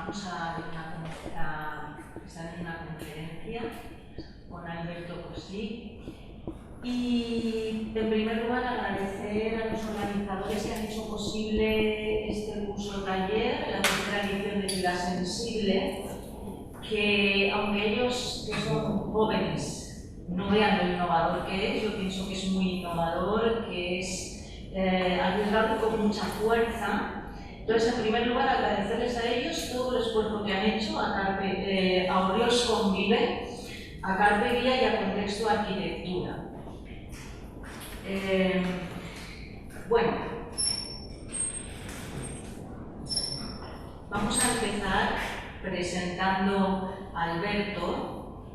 vamos a estar en una conferencia con Alberto Cosí. Y en primer lugar agradecer a los organizadores que han hecho posible este curso taller, la tercera edición de Vida Sensible, que aunque ellos que son jóvenes no vean lo innovador que es, yo pienso que es muy innovador, que es arriesgado con mucha fuerza. Entonces, en primer lugar, agradecerles a ellos todo el esfuerzo que han hecho, a Oriós Convive, a Carpe Guía y a Contexto Arquitectura. Bueno, vamos a empezar presentando a Alberto.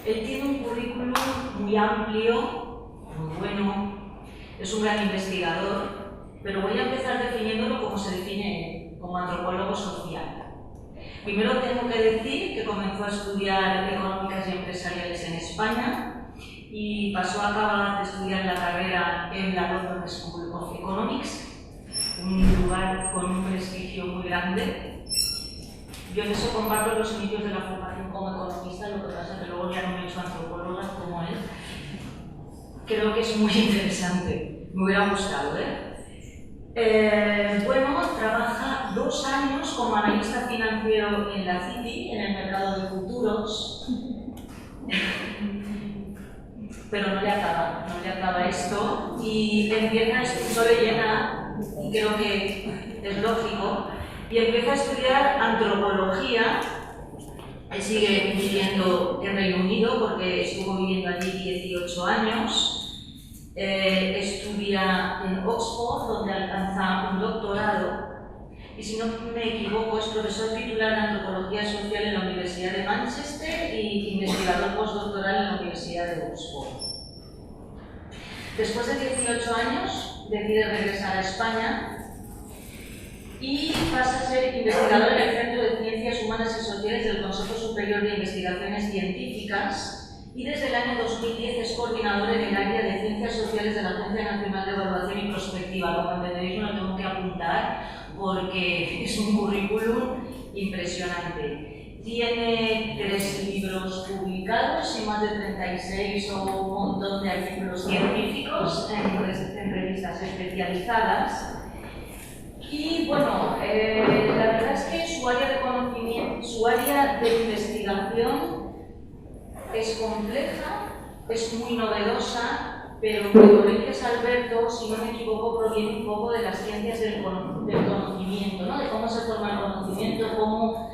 Él tiene un currículum muy amplio, muy bueno, es un gran investigador, pero voy a empezar definiéndolo como se define como antropólogo social. Primero tengo que decir que comenzó a estudiar económicas y empresariales en España y pasó a acabar de estudiar la carrera en la London School of Economics, un lugar con un prestigio muy grande. Yo en eso comparto los inicios de la formación como economista, lo que pasa es que luego ya no me he hecho antropóloga como él. Creo que es muy interesante, me hubiera gustado, bueno, trabaja 2 años como analista financiero en la Citi, en el mercado de futuros. Pero no le acaba esto y empieza, no le llena, y creo que es lógico, y empieza a estudiar antropología. Él sigue viviendo en Reino Unido porque estuvo viviendo allí 18 años. Estudia en Oxford, donde alcanza un doctorado, y si no me equivoco es profesor titular de Antropología Social en la Universidad de Manchester y investigador postdoctoral en la Universidad de Oxford. Después de 18 años decide regresar a España y pasa a ser investigador en el Centro de Ciencias Humanas y Sociales del Consejo Superior de Investigaciones Científicas y desde el año 2010 es coordinador en el área de Ciencias Sociales de la Agencia Nacional de Evaluación y Prospectiva. Como entenderéis, no lo tengo que apuntar porque es un currículum impresionante. Tiene 3 libros publicados y más de 36 o un montón de artículos científicos en revistas especializadas. Y bueno, la verdad es que su área de conocimiento, su área de investigación es compleja, es muy novedosa, pero como dices Alberto, si no me equivoco, proviene un poco de las ciencias del conocimiento, ¿no? De cómo se forma el conocimiento, cómo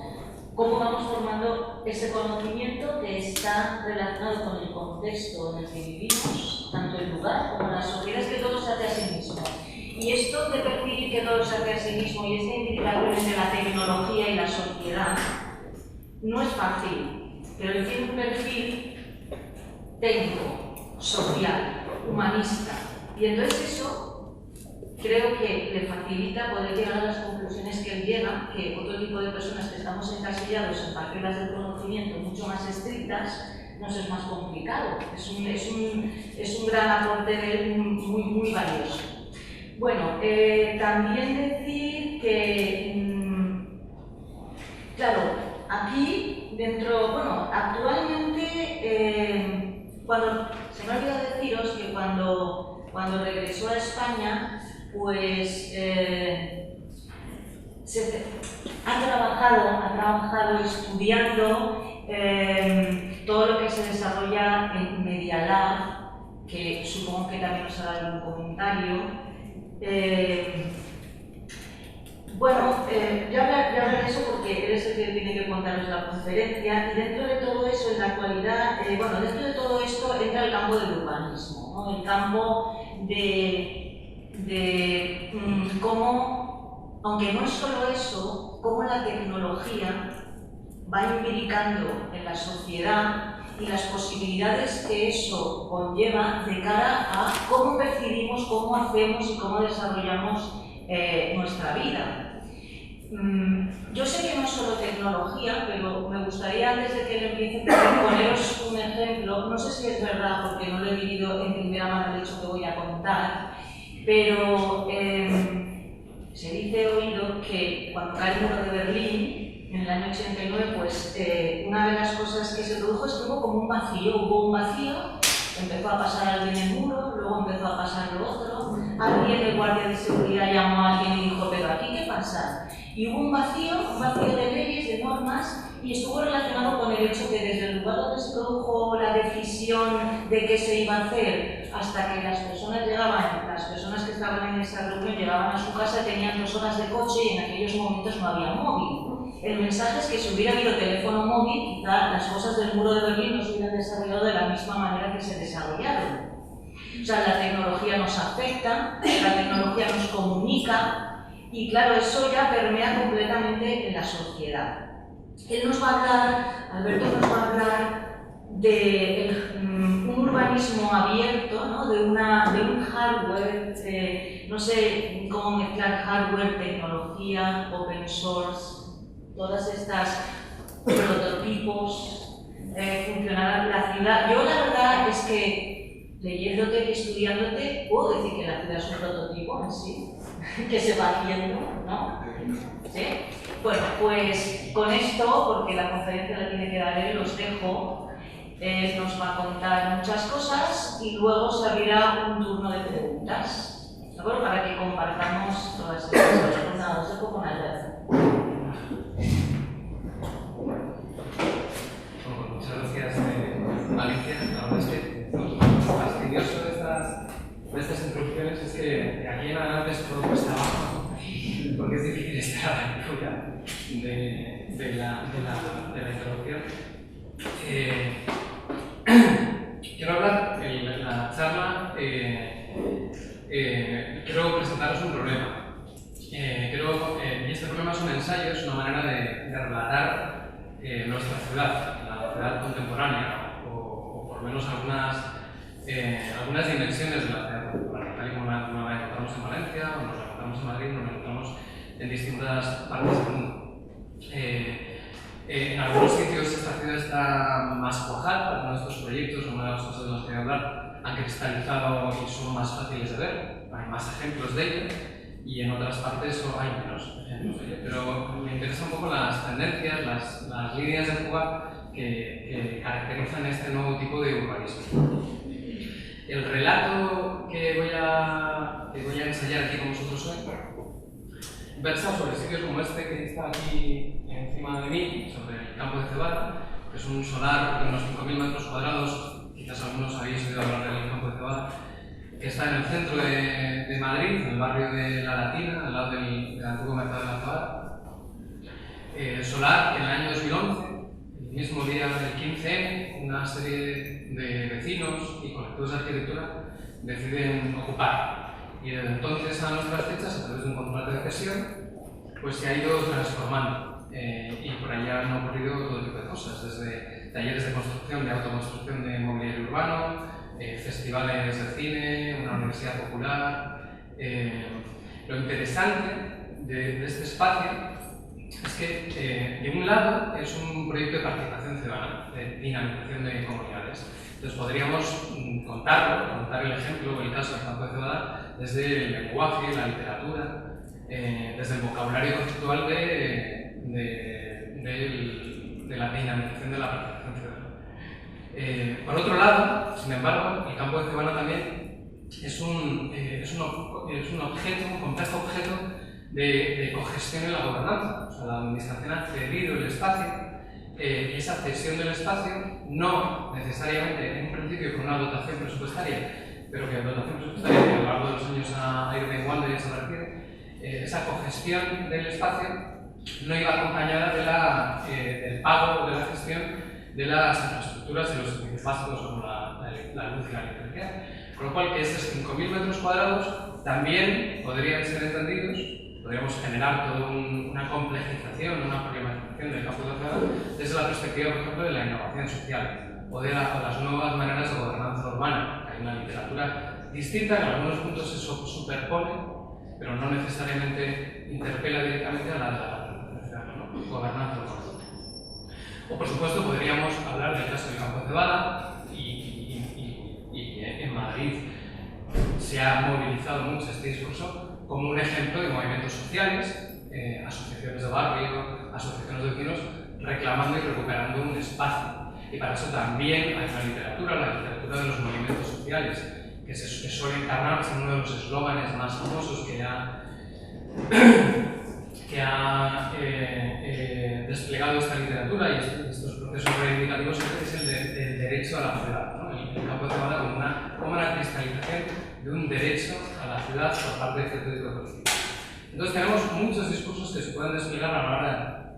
vamos formando ese conocimiento que está relacionado con el contexto en el que vivimos, tanto el lugar como la sociedad, es que todo se hace a sí mismo. Y esto de percibir que todo se hace a sí mismo y esta implicación entre la tecnología y la sociedad no es fácil. Pero él tiene un perfil técnico, social, humanista, y entonces eso creo que le facilita poder llegar a las conclusiones que él llega, que otro tipo de personas que estamos encasillados en parcelas del conocimiento mucho más estrictas nos es más complicado. Es un gran aporte de él muy valioso. Bueno, también decir que, claro, aquí dentro, bueno, actualmente, se me ha olvidado deciros que cuando regresó a España, pues ha trabajado estudiando todo lo que se desarrolla en Media Lab, que supongo que también os hará algún comentario. Bueno, yo hablaré de eso porque eres el que tiene que contaros la conferencia, y dentro de todo eso, en la actualidad, dentro de todo esto entra el campo del urbanismo, ¿no? El campo de cómo, aunque no es solo eso, cómo la tecnología va implicando en la sociedad y las posibilidades que eso conlleva de cara a cómo percibimos, cómo hacemos y cómo desarrollamos nuestra vida. Yo sé que no es solo tecnología, pero me gustaría, antes de que le empiece, poneros un ejemplo. No sé si es verdad, porque no lo he vivido en primera mano el hecho que voy a contar, pero se dice oído que cuando cae el muro de Berlín, en el año 89, pues una de las cosas que se produjo es que hubo como un vacío, empezó a pasar alguien el muro, luego empezó a pasar lo otro, alguien de guardia de seguridad llamó a alguien y dijo, pero aquí qué pasa, y hubo un vacío de leyes, de normas, y estuvo relacionado con el hecho que desde el lugar donde se produjo la decisión de qué se iba a hacer hasta que las personas que estaban en esa reunión llegaban a su casa, tenían 2 horas de coche y en aquellos momentos no había móvil. El mensaje es que si hubiera habido teléfono móvil, quizá las cosas del muro de Berlín no se hubieran desarrollado de la misma manera que se desarrollaron. O sea, la tecnología nos afecta, la tecnología nos comunica y claro, eso ya permea completamente en la sociedad. Alberto nos va a hablar de un urbanismo abierto, ¿no? de un hardware, no sé cómo mezclar hardware, tecnología, open source, todas estas prototipos, funcionar la ciudad. Yo la verdad es que leyéndote y estudiándote puedo decir que la ciudad es un prototipo en sí, que se va haciendo, ¿no? ¿Sí? Bueno, pues con esto, porque la conferencia la tiene que dar él, los dejo. Nos va a contar muchas cosas y luego se abrirá un turno de preguntas, ¿de acuerdo? Para que compartamos todas estas cosas. Pues nada, os dejo con Alberto. Bueno, muchas gracias, Alicia. La verdad es que lo fastidioso de estas introducciones es que aquí en adelante es todo cuesta abajo, porque es difícil estar a la altura de la introducción. Quiero hablar en la charla, quiero presentaros un problema. Y este problema es un ensayo, es una manera de relatar nuestra ciudad, la ciudad contemporánea, o por lo menos algunas dimensiones de la ciudad contemporánea, tal y como la encontramos en Valencia, o nos la encontramos en Madrid, o nos la encontramos en distintas partes del mundo. En algunos sitios esta ciudad está más cuajada, algunos de estos proyectos, una de las cosas de las que voy a hablar, han cristalizado y son más fáciles de ver, hay más ejemplos de ello, y en otras partes hay menos ejemplos de ello. Pero me interesan un poco las tendencias, las líneas de fuga que caracterizan este nuevo tipo de urbanismo. El relato que voy a ensayar aquí con vosotros hoy versa sobre sitios como este que está aquí encima de mí, sobre el campo de Cebada, que es un solar de unos 5.000 metros cuadrados, quizás algunos habéis oído hablar del campo de Cebada, que está en el centro de Madrid, en el barrio de La Latina, al lado del antiguo mercado de la Cebada. Solar que en el año 2011, el mismo día del 15M, una serie de vecinos y colectivos de arquitectura deciden ocupar. Y desde entonces a nuestras fechas, a través de un contrato de cesión, pues se ha ido transformando. Y por allá han ocurrido todo tipo de cosas, desde talleres de construcción, de autoconstrucción de mobiliario urbano, festivales de cine, una universidad popular. Lo interesante de este espacio es que, de un lado, es un proyecto de participación ciudadana, de dinamización de comunidades. Entonces podríamos contar el ejemplo o el caso del campo de Cebada desde el lenguaje, la literatura, desde el vocabulario conceptual de la dinamización de la participación ciudadana. Por otro lado, sin embargo, el campo de Cebada también es un objeto, un complejo objeto de cogestión en la gobernanza. O sea, la administración ha cedido el espacio. Esa cesión del espacio, no necesariamente en un principio con una dotación presupuestaria, pero que la dotación presupuestaria que a lo largo de los años ha ido menguando y desaparecido, esa cogestión del espacio no iba acompañada del pago de la gestión de las infraestructuras y los servicios básicos como la luz y la electricidad. Con lo cual, que estos 5.000 metros cuadrados también podrían ser entendidos. Podríamos generar toda una complejización, una problematización del campo de la ciudad desde la perspectiva, por ejemplo, de la innovación social o de las nuevas maneras de gobernanza urbana. Hay una literatura distinta, en algunos puntos se superpone, pero no necesariamente interpela directamente a la de la gobernanza urbana. O, por supuesto, podríamos hablar del caso del campo de Cebada y en Madrid se ha movilizado mucho este discurso como un ejemplo de movimientos sociales, asociaciones de barrio, asociaciones de vecinos reclamando y recuperando un espacio. Y para eso también hay una literatura, la literatura de los movimientos sociales, que suele encarnarse en uno de los eslóganes más famosos que ha desplegado esta literatura y estos procesos reivindicativos, es el del derecho a la ciudad, ¿no? El campo de Cebada como una cristalización de un derecho a la ciudad por parte de cierto tipo de colectivos. Entonces tenemos muchos discursos que se pueden desplegar a la hora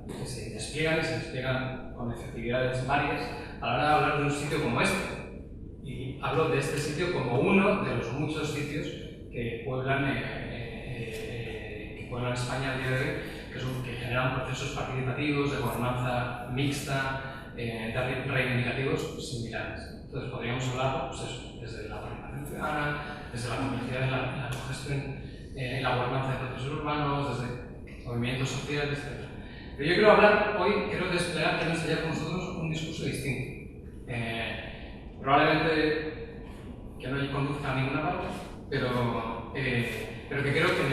que se despliegan con efectividades varias a la hora de hablar de un sitio como este. Y hablo de este sitio como uno de los muchos sitios que pueblan España al día de hoy, que generan procesos participativos, de gobernanza mixta, de reivindicativos similares. Entonces podríamos hablar, pues eso, desde la participación ciudadana, desde la complejidad de la cogestión, la gobernanza de procesos urbanos, desde movimientos sociales, etc. Pero yo quiero hablar hoy, quiero desplegar, quiero ensayar con vosotros un discurso distinto. Probablemente que no conduzca a ninguna parte, pero que creo que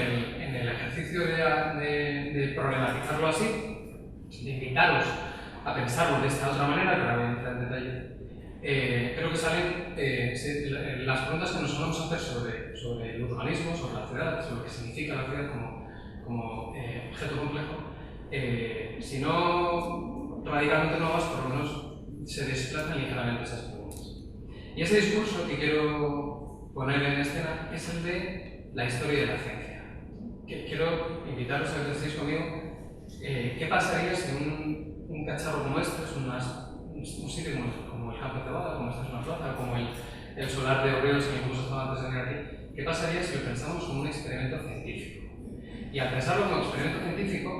en el ejercicio de problematizarlo así, de invitaros a pensarlo de esta otra manera, que ahora voy a entrar en detalle, creo que salen las preguntas que nos solemos hacer sobre el urbanismo, sobre la ciudad, sobre lo que significa la ciudad como objeto complejo, si no radicalmente nuevas, por lo menos se desplazan ligeramente esas preguntas. Y ese discurso que quiero poner en escena es el de la historia de la ciencia. Quiero invitaros a que estéis conmigo. ¿Qué pasaría si un cacharro como este, es un sitio como el campo de Cebada, como esta es una plaza, como el solar de Orriols que incluso estaba antes de venir aquí? ¿Qué pasaría si lo pensamos como un experimento científico? Y al pensarlo como experimento científico,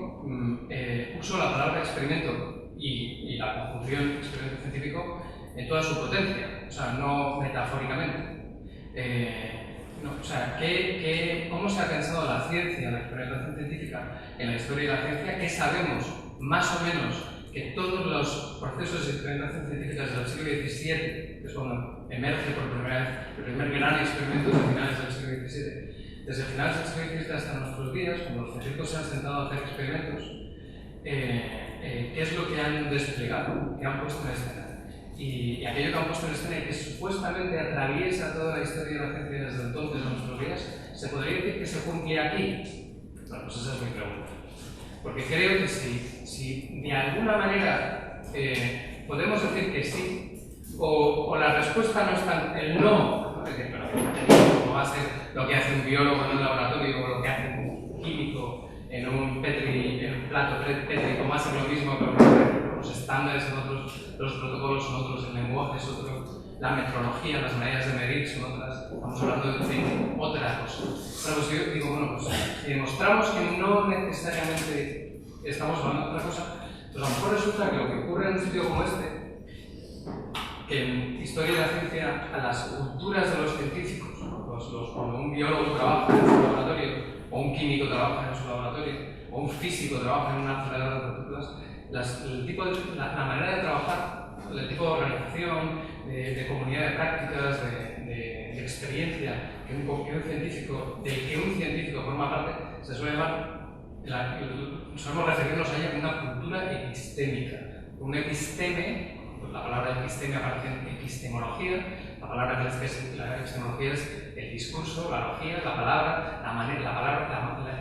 uso la palabra experimento y la conjunción experimento científico en toda su potencia, o sea, no metafóricamente. ¿Cómo se ha pensado la ciencia, la experimentación científica en la historia de la ciencia? ¿Qué sabemos, más o menos, que todos los procesos de experimentación científica desde el siglo XVII, que es cuando emerge por primera vez el primer gran experimento desde finales del siglo XVII, desde finales del siglo XVII hasta nuestros días, cuando los científicos se han sentado a hacer experimentos, ¿qué es lo que han desplegado, que han puesto en escena? Y aquello que han puesto en escena y que supuestamente atraviesa toda la historia de la ciencia desde entonces a nuestros días, ¿se podría decir que se cumple aquí? Bueno, pues esa es mi pregunta. Porque creo que si de alguna manera podemos decir que sí, o la respuesta no está en el no, como va a ser lo que hace un biólogo en un laboratorio o lo que hace un químico en un plato Petri, como hace lo mismo, pero los estándares son otros, los protocolos son otros, el lenguaje es otro, la metrología, las maneras de medir son otras, estamos hablando de otra cosa. Bueno, pues yo digo, bueno, pues si demostramos que no necesariamente estamos hablando de otra cosa, pues a lo mejor resulta que lo que ocurre en un sitio como este, que en historia de la ciencia, a las culturas de los científicos, ¿no? Cuando un biólogo trabaja en su laboratorio, o un químico trabaja en su laboratorio, o un físico trabaja en una aceleradora de partículas, la manera de trabajar, el tipo de organización, de comunidad de prácticas, de experiencia que un científico forma parte, se suele llamar, solemos referirnos a ella como una cultura epistémica. Un episteme, pues la palabra episteme aparece en epistemología, la palabra que es la epistemología es el discurso, la logía, la palabra,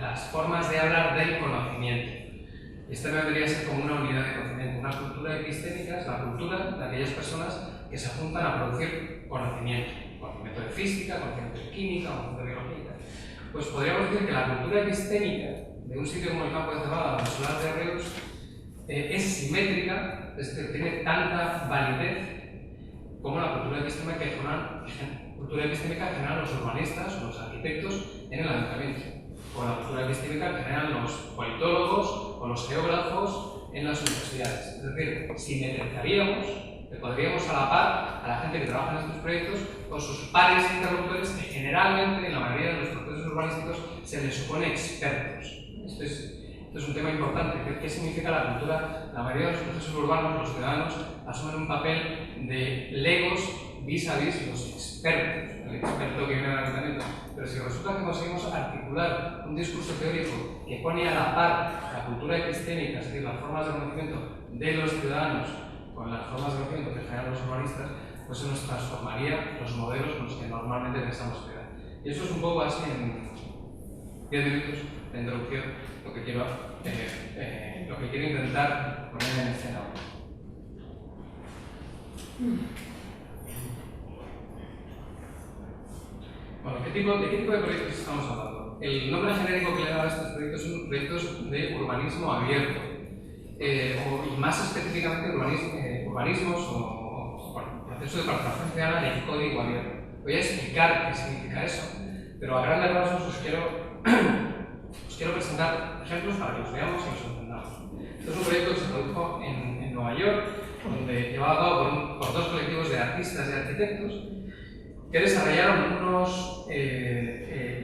las formas de hablar del conocimiento. Esta debería ser como una unidad de conocimiento. Una cultura epistémica es la cultura de aquellas personas que se juntan a producir conocimiento de física, conocimiento de química, conocimiento de biología. Pues podríamos decir que la cultura epistémica de un sitio como el campo de Cebada o el solar de Orriols es simétrica, es decir, tiene tanta validez como la cultura epistémica que generan los urbanistas o los arquitectos en el ayuntamiento, o la cultura epistémica que generan los politólogos o los geógrafos en las universidades. Es decir, simetrizaríamos, le podríamos a la par a la gente que trabaja en estos proyectos con sus pares interlocutores que generalmente en la mayoría de los procesos urbanísticos se les supone expertos. Esto es un tema importante. ¿Qué significa la cultura? La mayoría de los procesos urbanos, los ciudadanos, asumen un papel de legos vis-a-vis los expertos, el experto que viene del ayuntamiento. Pero si resulta que conseguimos articular un discurso teórico que pone a la par la cultura epistémica, es decir, las formas de conocimiento de los ciudadanos con las formas de conocimiento que generan los urbanistas, pues eso nos transformaría los modelos con los que normalmente pensamos ciudad. Y eso es un poco así en 10 minutos de introducción lo que quiero intentar poner en escena. Bueno, ¿de qué tipo de proyectos estamos hablando? El nombre genérico que le he dado a estos proyectos son proyectos de urbanismo abierto, y más específicamente urbanismos o procesos de participación ciudadana en código abierto. Voy a explicar qué significa eso, pero a grandes rasgos os quiero presentar ejemplos para que los veamos y los entendamos. Este es un proyecto que se produjo en Nueva York, donde llevado a cabo por dos colectivos de artistas y arquitectos que desarrollaron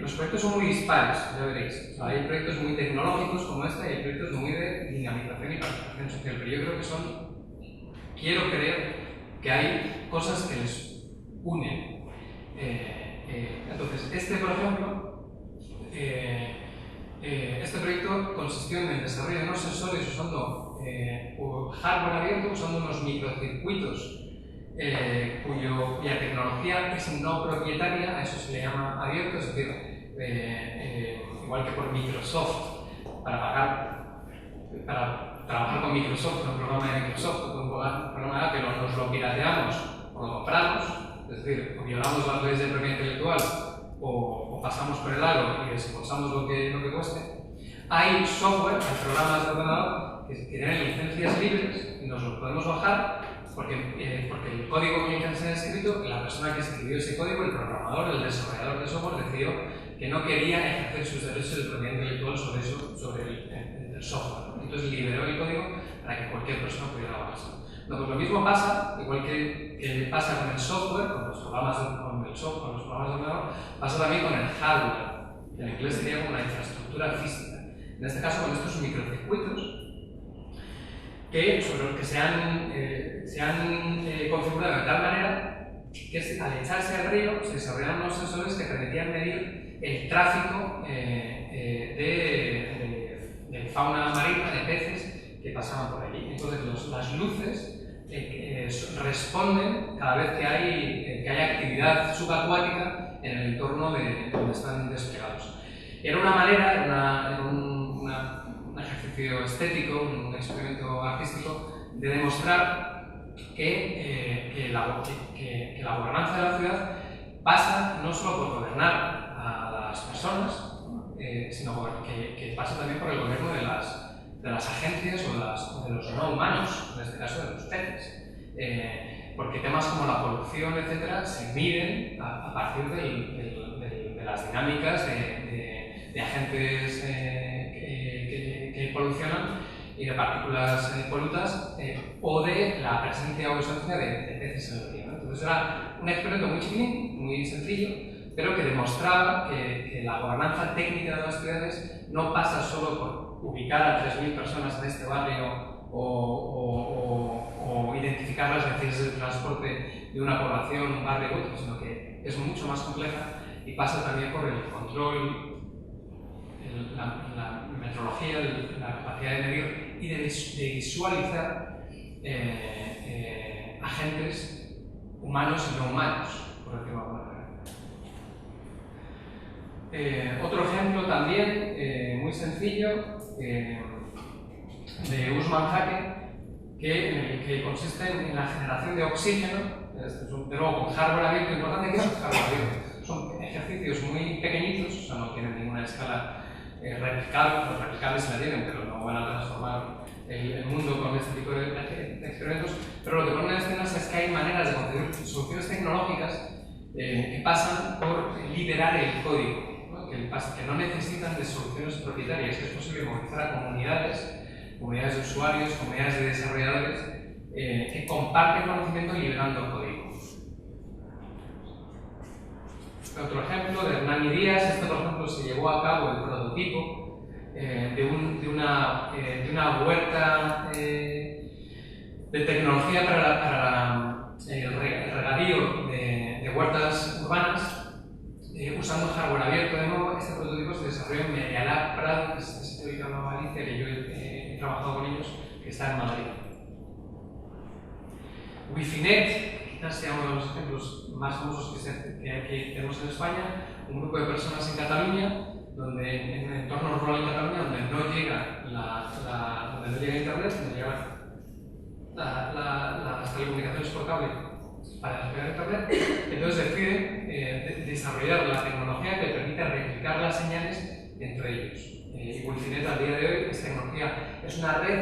los proyectos son muy dispares, ya veréis. O sea, hay proyectos muy tecnológicos como este y hay proyectos muy de dinamización y participación social, pero yo creo que quiero creer que hay cosas que les unen. Entonces, por ejemplo, este proyecto consistió en el desarrollo de unos sensores usando hardware abierto, usando unos microcircuitos cuya tecnología es no propietaria, a eso se le llama abierto, es decir, igual que por Microsoft, para trabajar con Microsoft, un programa de Microsoft, un programa de Apple, nos lo pirateamos o lo compramos, es decir, o violamos las leyes de propiedad intelectual o pasamos por el aro y desembolsamos lo que cueste. Hay software, hay programas de ordenador que tienen licencias libres y nos los podemos bajar porque el código con el que se ha escrito, la persona que escribió ese código, el programador, el desarrollador de software, decidió que no quería ejercer sus derechos de propiedad intelectual sobre el software. Entonces liberó el código para que cualquier persona pudiera bajarse. No, pues lo mismo pasa, igual que pasa con el software, con los programas de ordenador, pasa también con el hardware. En inglés sería como la infraestructura física. En este caso, con estos microcircuitos sobre los que se han configurado de tal manera que al echarse al río se desarrollaron unos sensores que permitían medir el tráfico de fauna marina, de peces que pasaban por allí. Entonces las luces responden cada vez que hay actividad subacuática en el entorno de donde están desplegados. Era una manera, era un ejercicio estético, un experimento artístico de demostrar que la gobernanza de la ciudad pasa no solo por gobernar a las personas, sino que pasa también por el gobierno de las agencias o de los no humanos, en este caso de los peces. Porque temas como la polución, etcétera, se miden a partir de las dinámicas de agentes que polucionan y de partículas polutas o de la presencia o ausencia de peces en el río, ¿no? Entonces era un experimento muy chiquitín, muy sencillo, pero que demostraba que la gobernanza técnica de las ciudades no pasa solo por ubicar a 3.000 personas en este barrio o identificar las necesidades de transporte de una población, un barrio u otro, sino que es mucho más compleja y pasa también por el control, la metrología, la capacidad de medir y de visualizar agentes humanos y no humanos, por decirlo de alguna manera. Otro ejemplo también muy sencillo de Usman Haque, que consiste en la generación de oxígeno, de nuevo con hardware abierto. Importante que es hardware abierto. Son ejercicios muy pequeñitos, o sea, no tienen ninguna escala replicable, los replicables se la tienen, pero no van a transformar el mundo con este tipo de experimentos. Pero lo que ponen en escena es que hay maneras de conseguir soluciones tecnológicas que pasan por liberar el código, ¿no? Que no necesitan de soluciones propietarias, que es posible movilizar a comunidades de usuarios, comunidades de desarrolladores que comparten conocimiento liberando código. Otro ejemplo de Hernán y Díaz, por ejemplo se llevó a cabo el prototipo de una huerta de tecnología para el regadío de huertas urbanas usando hardware abierto. De nuevo, este prototipo se desarrolló en Media Lab Prado, que es llama Valencia, que yo he trabajado con ellos, que está en Madrid. Wifinet, quizás sea uno de los ejemplos más famosos que tenemos en España, un grupo de personas en Cataluña, donde en un entorno rural en Cataluña, donde no llega internet, donde llegan las telecomunicaciones por cable para despegar internet, entonces deciden desarrollar la tecnología que permite replicar las señales entre ellos. Y Wifinet al día de hoy es tecnología, es una red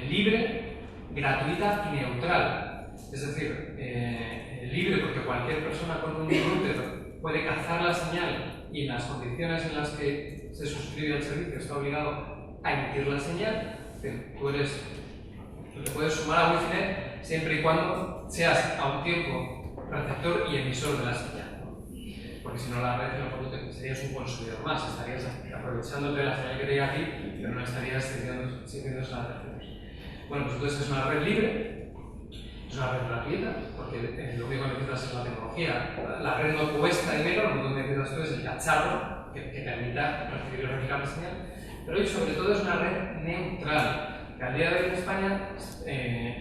libre, gratuita y neutral. Es decir, libre porque cualquier persona con un router puede cazar la señal y en las condiciones en las que se suscribe al servicio está obligado a emitir la señal. Tú te puedes sumar a Wifinet siempre y cuando seas a un tiempo receptor y emisor de la señal, ¿no? Porque si no la red serías un consumidor más, estarías aprovechándote de la señal que te llega a ti, pero no estarías sirviéndose a la terceros. Bueno, pues entonces es una red libre, es una red gratuita, porque lo único que necesitas es la tecnología. La red no cuesta dinero, lo único que necesitas tú es el cacharro que permita recibir y replicar la señal, pero y sobre todo es una red neutral. Que al día de hoy en España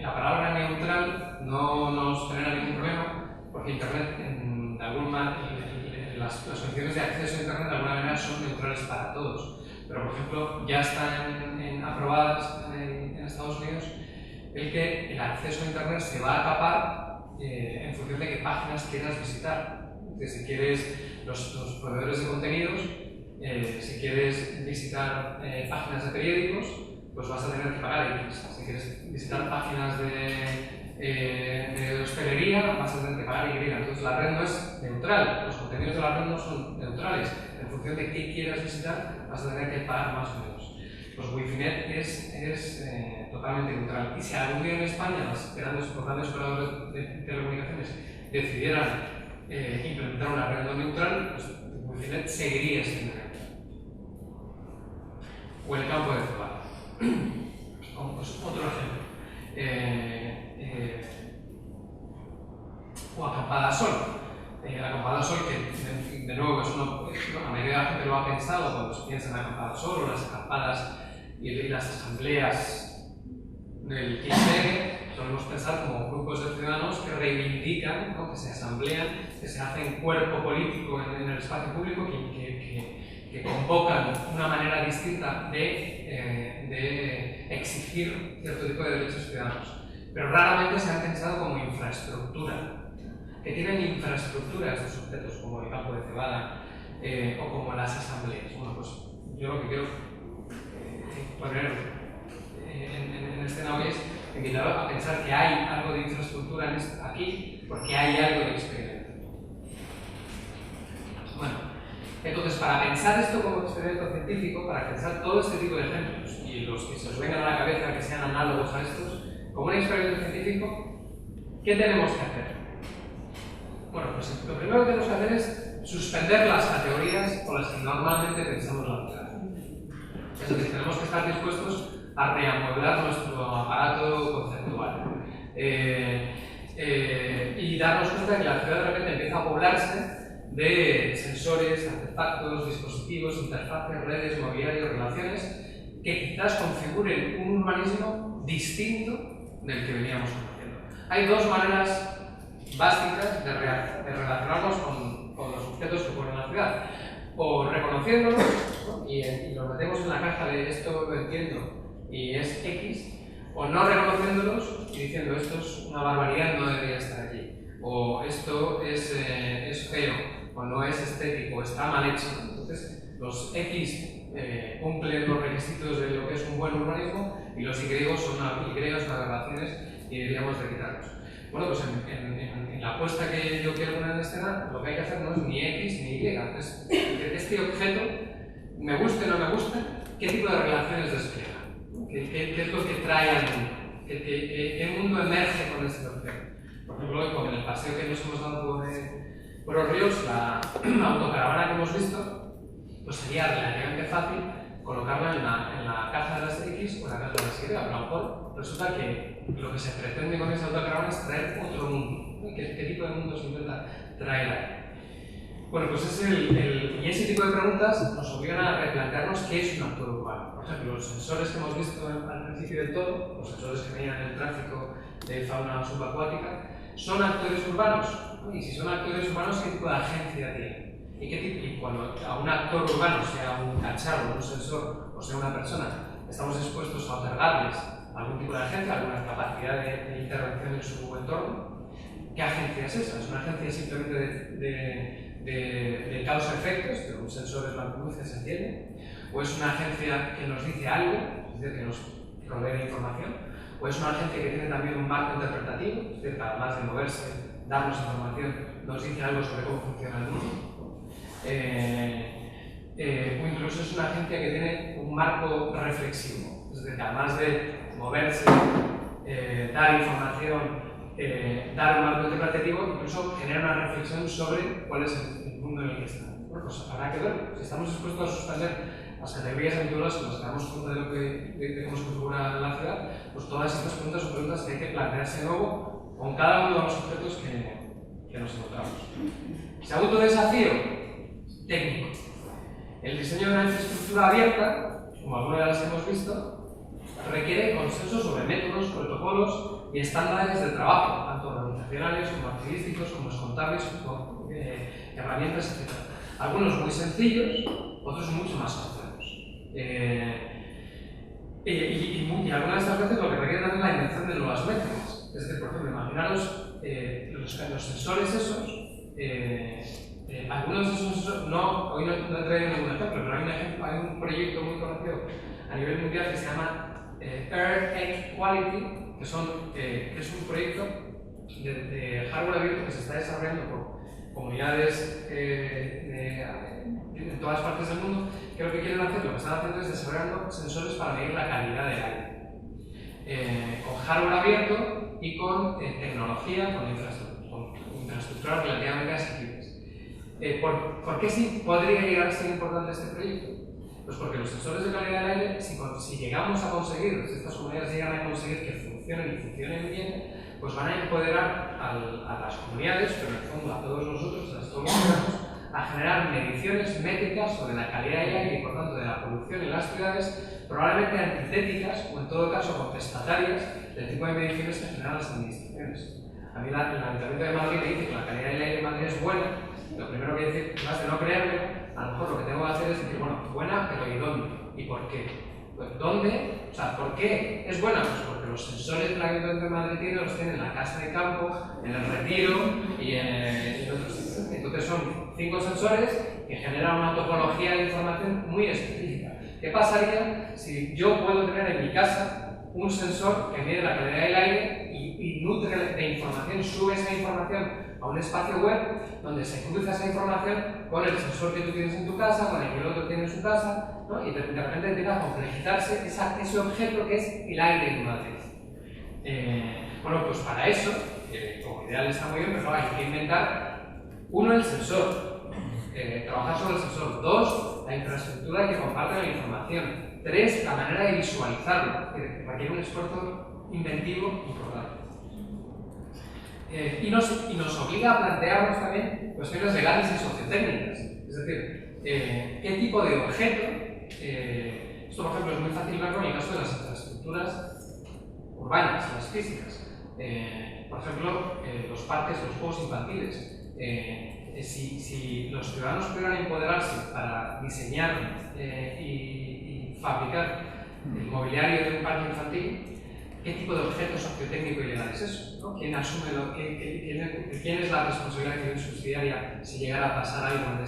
la palabra neutral no nos genera ningún problema, porque Internet, de alguna manera, las condiciones de acceso a Internet de alguna manera son neutrales para todos. Pero, por ejemplo, ya están aprobadas en Estados Unidos el que el acceso a Internet se va a capar en función de qué páginas quieras visitar. Si quieres los proveedores de contenidos, si quieres visitar páginas de periódicos, pues vas a tener que pagar X. Si quieres visitar páginas de hostelería, vas a tener que pagar Y. Entonces la red no es neutral, los contenidos de la red no son neutrales. En función de qué quieras visitar, vas a tener que pagar más o menos. Pues Wifinet es totalmente neutral. Y si algún día en España los grandes operadores de telecomunicaciones decidieran implementar una red no neutral, pues Wifinet seguiría siendo neutral. O el campo de cebada. Pues otro ejemplo. O acampada al sol. Acampada al sol, que de nuevo es la mayoría de la gente lo ha pensado cuando se piensa en acampada al sol o las acampadas y las asambleas del 15M, solemos pensar como grupos de ciudadanos que reivindican, ¿no? Que se asamblean, que se hacen cuerpo político en el espacio público, que convocan una manera distinta de exigir cierto tipo de derechos ciudadanos. Pero raramente se han pensado como infraestructura, que tienen infraestructura estos objetos, como el campo de cebada o como las asambleas. Bueno, pues yo lo que quiero poner en escena hoy es invitar a pensar que hay algo de infraestructura aquí, porque hay algo de experimento. Bueno. Entonces, para pensar esto como experimento científico, para pensar todo este tipo de ejemplos y los que se os vengan a la cabeza que sean análogos a estos, como un experimento científico, ¿qué tenemos que hacer? Bueno, pues lo primero que tenemos que hacer es suspender las categorías por las que normalmente pensamos la realidad. Es decir, tenemos que estar dispuestos a reamueblar nuestro aparato conceptual y darnos cuenta que la ciudad de repente empieza a poblarse de sensores, artefactos, dispositivos, interfaces, redes, mobiliario, relaciones que quizás configuren un urbanismo distinto del que veníamos conociendo. Hay dos maneras básicas de relacionarnos con los objetos que ponen la ciudad. O reconociéndolos, ¿no? y los metemos en la caja de esto lo entiendo y es X, o no reconociéndolos y diciendo esto es una barbaridad, no debería estar aquí, o esto es feo, o no es estético, está mal hecho. Entonces, los X cumplen los requisitos de lo que es un buen urbanismo y los Y son aberraciones y deberíamos de quitarlos. Bueno, pues en la apuesta que yo quiero poner en escena, lo que hay que hacer no es ni X ni Y. Entonces, este objeto, me guste o no me guste, ¿qué tipo de relaciones despliega? ¿Qué es lo que trae al mundo? ¿Qué mundo emerge con este objeto? Por ejemplo, con el paseo que nos hemos dado por los ríos, la autocaravana que hemos visto, pues sería relativamente fácil colocarla en la caja de las X o en la caja de las Y, pero a lo mejor resulta que lo que se pretende con esa autocaravana es traer otro mundo. ¿Qué tipo de mundo se intenta traer ahí? Bueno, pues y ese tipo de preguntas nos obligan a replantearnos qué es un actor urbano. Por ejemplo, los sensores que hemos visto al principio del todo, los sensores que medían el tráfico de fauna subacuática, ¿son actores urbanos? Y si son actores urbanos, ¿qué tipo de agencia tienen? Y cuando a un actor urbano, sea un cacharro, un sensor o sea una persona, estamos dispuestos a otorgarles algún tipo de agencia, alguna capacidad de intervención en su entorno, ¿qué agencia es esa? ¿Es una agencia simplemente de causa-efectos, que un sensor es la luz que se entiende? ¿O es una agencia que nos dice algo, es decir, que nos provee de información? ¿O es una agencia que tiene también un marco interpretativo, es decir, que además de moverse, darnos información, nos dice algo sobre cómo funciona el mundo? O incluso es una agencia que tiene un marco reflexivo, es decir, que además de moverse, dar información, dar un marco interpretativo, incluso genera una reflexión sobre cuál es el mundo en el que estamos. Bueno, pues habrá que ver. Si estamos dispuestos a suspender las categorías habituales con las que damos cuenta de cómo se configura la ciudad, pues todas estas preguntas son preguntas que hay que plantearse de nuevo con cada uno de los objetos que nos encontramos. Segundo desafío, técnico. El diseño de una infraestructura abierta, como alguna de las que hemos visto, requiere consenso sobre métodos, protocolos y estándares de trabajo, tanto organizacionales como artísticos, como contables, como herramientas, etc. Algunos muy sencillos, otros mucho más complejos. Y algunas de estas veces lo que requieren es la invención de nuevas métricas. Es decir, por ejemplo, imaginaros los sensores esos. Algunos de esos sensores, hoy no he traído ningún ejemplo, pero hay un proyecto muy conocido a nivel mundial que se llama Earth Edge Quality, que es un proyecto de hardware abierto que se está desarrollando por comunidades en todas partes del mundo, que lo que quieren hacer, lo que están haciendo es desarrollando sensores para medir la calidad del aire. Con hardware abierto y con tecnología, con infraestructuras relativamente asequibles. ¿Por qué sí podría llegar a ser importante este proyecto? Pues porque los sensores de calidad del aire, si llegamos a conseguir, si estas comunidades llegan a conseguir que funcionen y funcionen bien, pues van a empoderar a las comunidades, pero en el fondo a todos nosotros, a todos los ciudadanos, a generar mediciones métricas sobre la calidad del aire y por tanto de la polución en las ciudades, probablemente antitéticas o en todo caso contestatarias del tipo de mediciones que generan las administraciones. A mí el Ayuntamiento de Madrid me dice que la calidad del aire en Madrid es buena. Lo primero que dice, más de no creerme, a lo mejor lo que tengo que hacer es decir, bueno, buena, pero ¿y dónde? ¿Y por qué? Pues ¿dónde? O sea, ¿por qué es buena? Pues porque los sensores que el Ayuntamiento de Madrid los tiene en la casa de campo, en el Retiro y en otros sitios. Entonces son 5 sensores que generan una topología de información muy específica. ¿Qué pasaría si yo puedo tener en mi casa un sensor que mide la calidad del aire y nutre de información, sube esa información a un espacio web donde se cruza esa información con el sensor que tú tienes en tu casa, con el que el otro tiene en su casa, ¿no? Y de repente empieza a complejizarse ese objeto que es el aire de Madrid. Bueno, pues para eso, como ideal está muy bien, pero hay que inventar, uno, el sensor, trabajar sobre el sensor, 2, la infraestructura que comparte la información, 3, la manera de visualizarlo, que requiere un esfuerzo inventivo importante. Y nos obliga a plantearnos también cuestiones legales y sociotécnicas. Es decir, ¿qué tipo de objeto? Esto, por ejemplo, es muy fácil verlo en el caso de las infraestructuras urbanas, las físicas. Por ejemplo, los parques, los juegos infantiles. Si los ciudadanos pudieran empoderarse para diseñar y fabricar el mobiliario de un parque infantil, ¿qué tipo de objeto sociotécnico y legal es eso? ¿No? ¿Quién asume quién es la responsabilidad que tiene subsidiaria si llegara a pasar algo en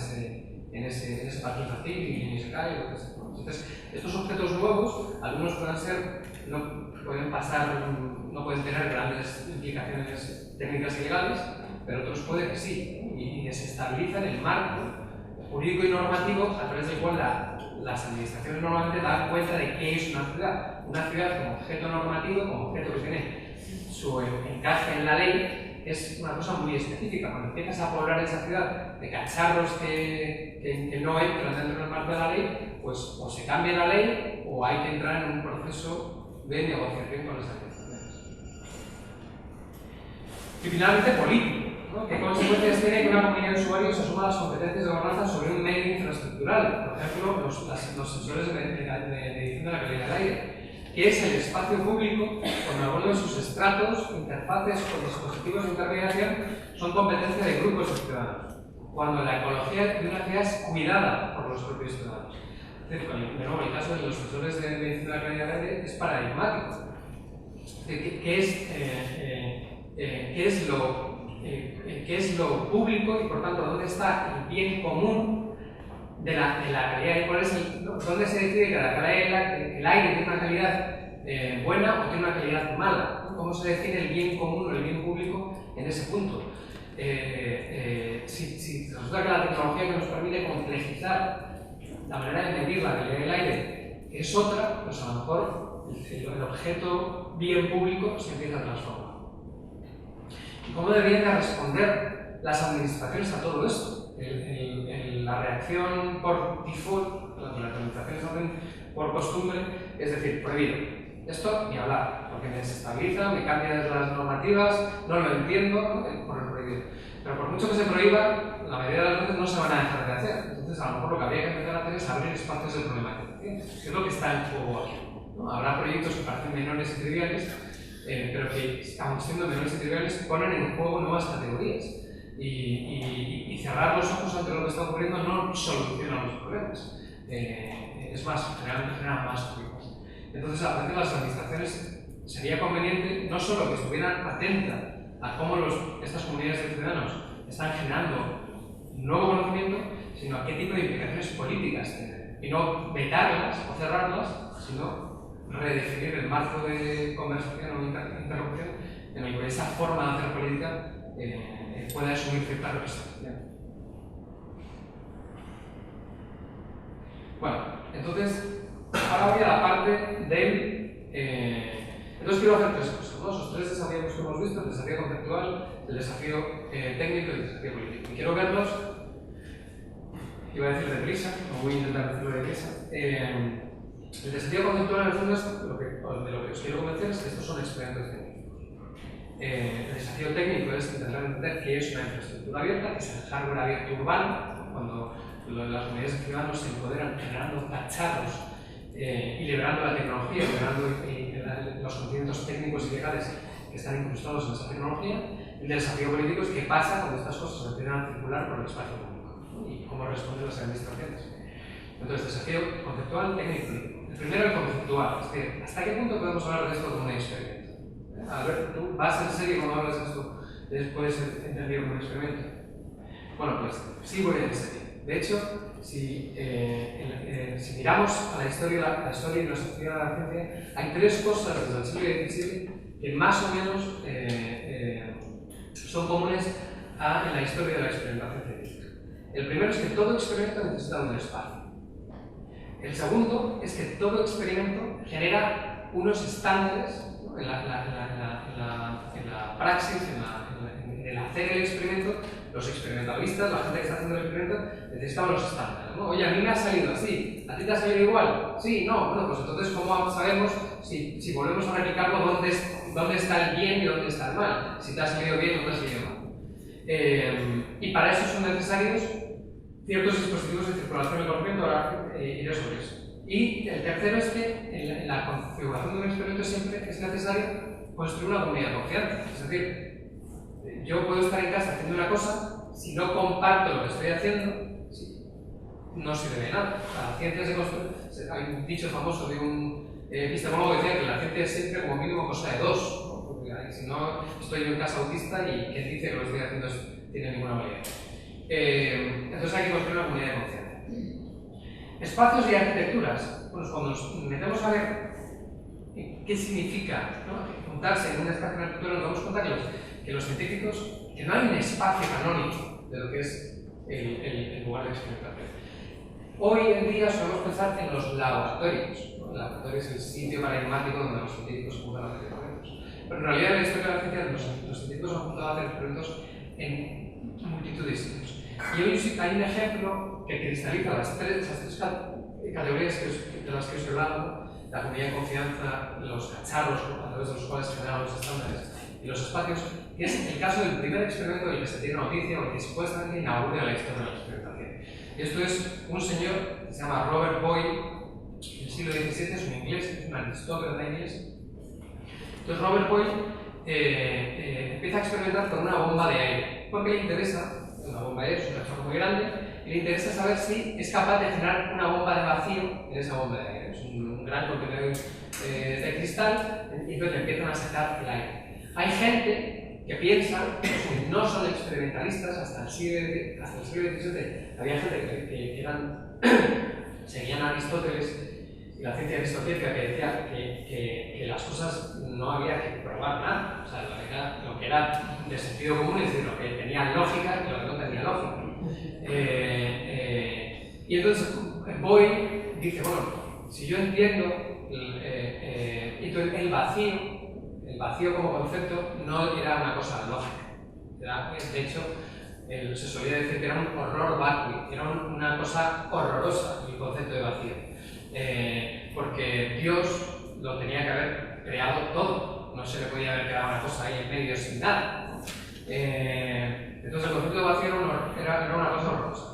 ese parque infantil y se cae? Entonces, estos objetos nuevos, algunos no pueden tener grandes implicaciones técnicas y legales, pero otros puede que sí, y desestabilizan el marco jurídico y normativo a través del cual las administraciones normalmente dan cuenta de qué es una ciudad. Una ciudad como objeto normativo, como objeto que tiene su encaje en la ley, es una cosa muy específica. Cuando empiezas a poblar esa ciudad de cacharros que no entran dentro del marco de la ley, pues o se cambia la ley o hay que entrar en un proceso de negociación con las administraciones. Y finalmente, político. ¿no? ¿Qué consecuencias tiene que una comunidad de usuarios asuma las competencias de gobernanza sobre un medio infraestructural? Por ejemplo, los sensores de medición de la calidad del aire. ¿Qué es el espacio público cuando alguno de sus estratos, interfaces o dispositivos de intermediación son competencia de grupos de ciudadanos? Cuando la ecología de una ciudad es cuidada por los propios ciudadanos. De nuevo, el caso de los sensores de medición de la calidad del aire es paradigmático. ¿Qué es lo público y, por tanto, dónde está el bien común de la calidad y cuál es dónde se decide que el aire tiene una calidad buena o tiene una calidad mala? ¿Cómo se define el bien común o el bien público en ese punto? Si resulta que la tecnología que nos permite complejizar la manera de medir la calidad del aire es otra, pues a lo mejor el objeto bien público se empieza a transformar. ¿Y cómo deberían de responder las administraciones a todo esto? La reacción por default, las administraciones hacen por costumbre, es decir, prohibido. Esto ni hablar, porque me desestabiliza, me cambia las normativas, no lo entiendo, ¿no? Por el prohibido. Pero por mucho que se prohíba, la mayoría de las veces no se van a dejar de hacer. Entonces, a lo mejor lo que habría que empezar a hacer es abrir espacios de problematización, que es lo que está en juego aquí, ¿no? Habrá proyectos que parecen menores y triviales, pero que, aun siendo menores y triviales, ponen en juego nuevas categorías. Y cerrar los ojos ante lo que está ocurriendo no soluciona los problemas. Es más, genera más problemas. Entonces, a veces las administraciones sería conveniente no solo que estuvieran atentas a cómo estas comunidades de ciudadanos están generando nuevo conocimiento, sino a qué tipo de implicaciones políticas tienen. Y no vetarlas o cerrarlas, sino redefinir el marco de conversación o interlocución en el que esa forma de hacer política pueda asumir cierta representación. Bueno, entonces, ahora voy a la parte del... entonces quiero hacer tres cosas, ¿no? Esos tres desafíos que hemos visto: el desafío conceptual, el desafío técnico y el desafío político. Y quiero verlos, iba a decir deprisa, o voy a intentar decirlo deprisa. El desafío conceptual, en el fondo, es de lo que os quiero convencer es que estos son experimentos científicos. El desafío técnico es intentar entender qué es una infraestructura abierta, que es el hardware abierto urbano, cuando las comunidades de ciudadanos se empoderan generando cacharros y liberando la tecnología, liberando los conocimientos técnicos y legales que están incrustados en esa tecnología. El desafío político es qué pasa cuando estas cosas empiezan a circular por el espacio público, ¿no? Y cómo responden las administraciones. Entonces, desafío conceptual, técnico y político. El primero, el conceptual, es que ¿hasta qué punto podemos hablar de esto como un experimento? A ver, ¿tú vas en serio cuando hablas de esto después de entendido como un experimento? Bueno, pues sí voy en serio. De hecho, si miramos a la historia y la sociedad de la ciencia, hay tres cosas desde el siglo XVII que más o menos son comunes en la historia de la experimentación científica. El primero es que todo experimento necesita un espacio. El segundo es que todo experimento genera unos estándares, ¿no? en la praxis, en el hacer el experimento. Los experimentalistas, la gente que está haciendo el experimento, necesitan los estándares, ¿no? Oye, a mí me ha salido así, ¿a ti te ha salido igual? Sí, no, bueno, pues entonces ¿cómo sabemos si volvemos a replicarlo dónde está el bien y dónde está el mal? Si te ha salido bien o no te ha salido mal. Y para eso son necesarios ciertos dispositivos de circulación del conocimiento, ahora iré sobre eso. Y el tercero es que en la configuración de un experimento siempre es necesario construir una comunidad de confianza. Es decir, yo puedo estar en casa haciendo una cosa, si no comparto lo que estoy haciendo, no sirve de nada. La ciencia se construye. Hay un dicho famoso de un epistemólogo que decía que la ciencia es siempre como mínimo cosa de dos, ¿no? Porque si no, estoy yo en casa autista y quien dice que lo que estoy haciendo tiene ninguna validez. Entonces hay que construir una comunidad de confianza. Espacios y arquitecturas. Bueno, cuando nos metemos a ver qué significa, ¿no?, juntarse en un espacio de arquitectura, nos damos cuenta que los científicos, que no hay un espacio canónico de lo que es el lugar de experimentación. Hoy en día solemos pensar en los laboratorios, ¿no? El laboratorio es el sitio paradigmático donde los científicos se juntan a hacer experimentos. Pero en realidad en la historia de la ciencia los científicos se han juntado a hacer experimentos en multitud de sitios. Y hoy hay un ejemplo que cristaliza esas tres categorías de las que os he hablado: la comunidad de confianza, los cacharros a través de los cuales se generan los estándares y los espacios, que es el caso del primer experimento del que se tiene noticia o que supuestamente inaugura la historia de la experimentación. Y esto es un señor que se llama Robert Boyle, del siglo XVII, es un inglés, es un aristócrata inglés. Entonces Robert Boyle empieza a experimentar con una bomba de aire, porque le interesa, una bomba de aire es un reactor muy grande, y le interesa saber si es capaz de generar una bomba de vacío en esa bomba de aire. Es un gran contenedor de cristal, y entonces le empiezan a sacar el aire. Hay gente que piensa, que no son experimentalistas, hasta el siglo XVII había gente que eran, seguían a Aristóteles y la ciencia aristotélica, que decía que las cosas no había que probar nada, o sea, lo que era de sentido común, es decir, lo que tenía lógica y lo que no tenía lógica. Y entonces Boyle dice, bueno, si yo entiendo el vacío como concepto no era una cosa lógica. De hecho, se solía decir que era un horror vacui, era una cosa horrorosa el concepto de vacío. Porque Dios lo tenía que haber creado todo, no se le podía haber quedado una cosa ahí en medio sin nada. Entonces el concepto de vacío era una cosa horrorosa.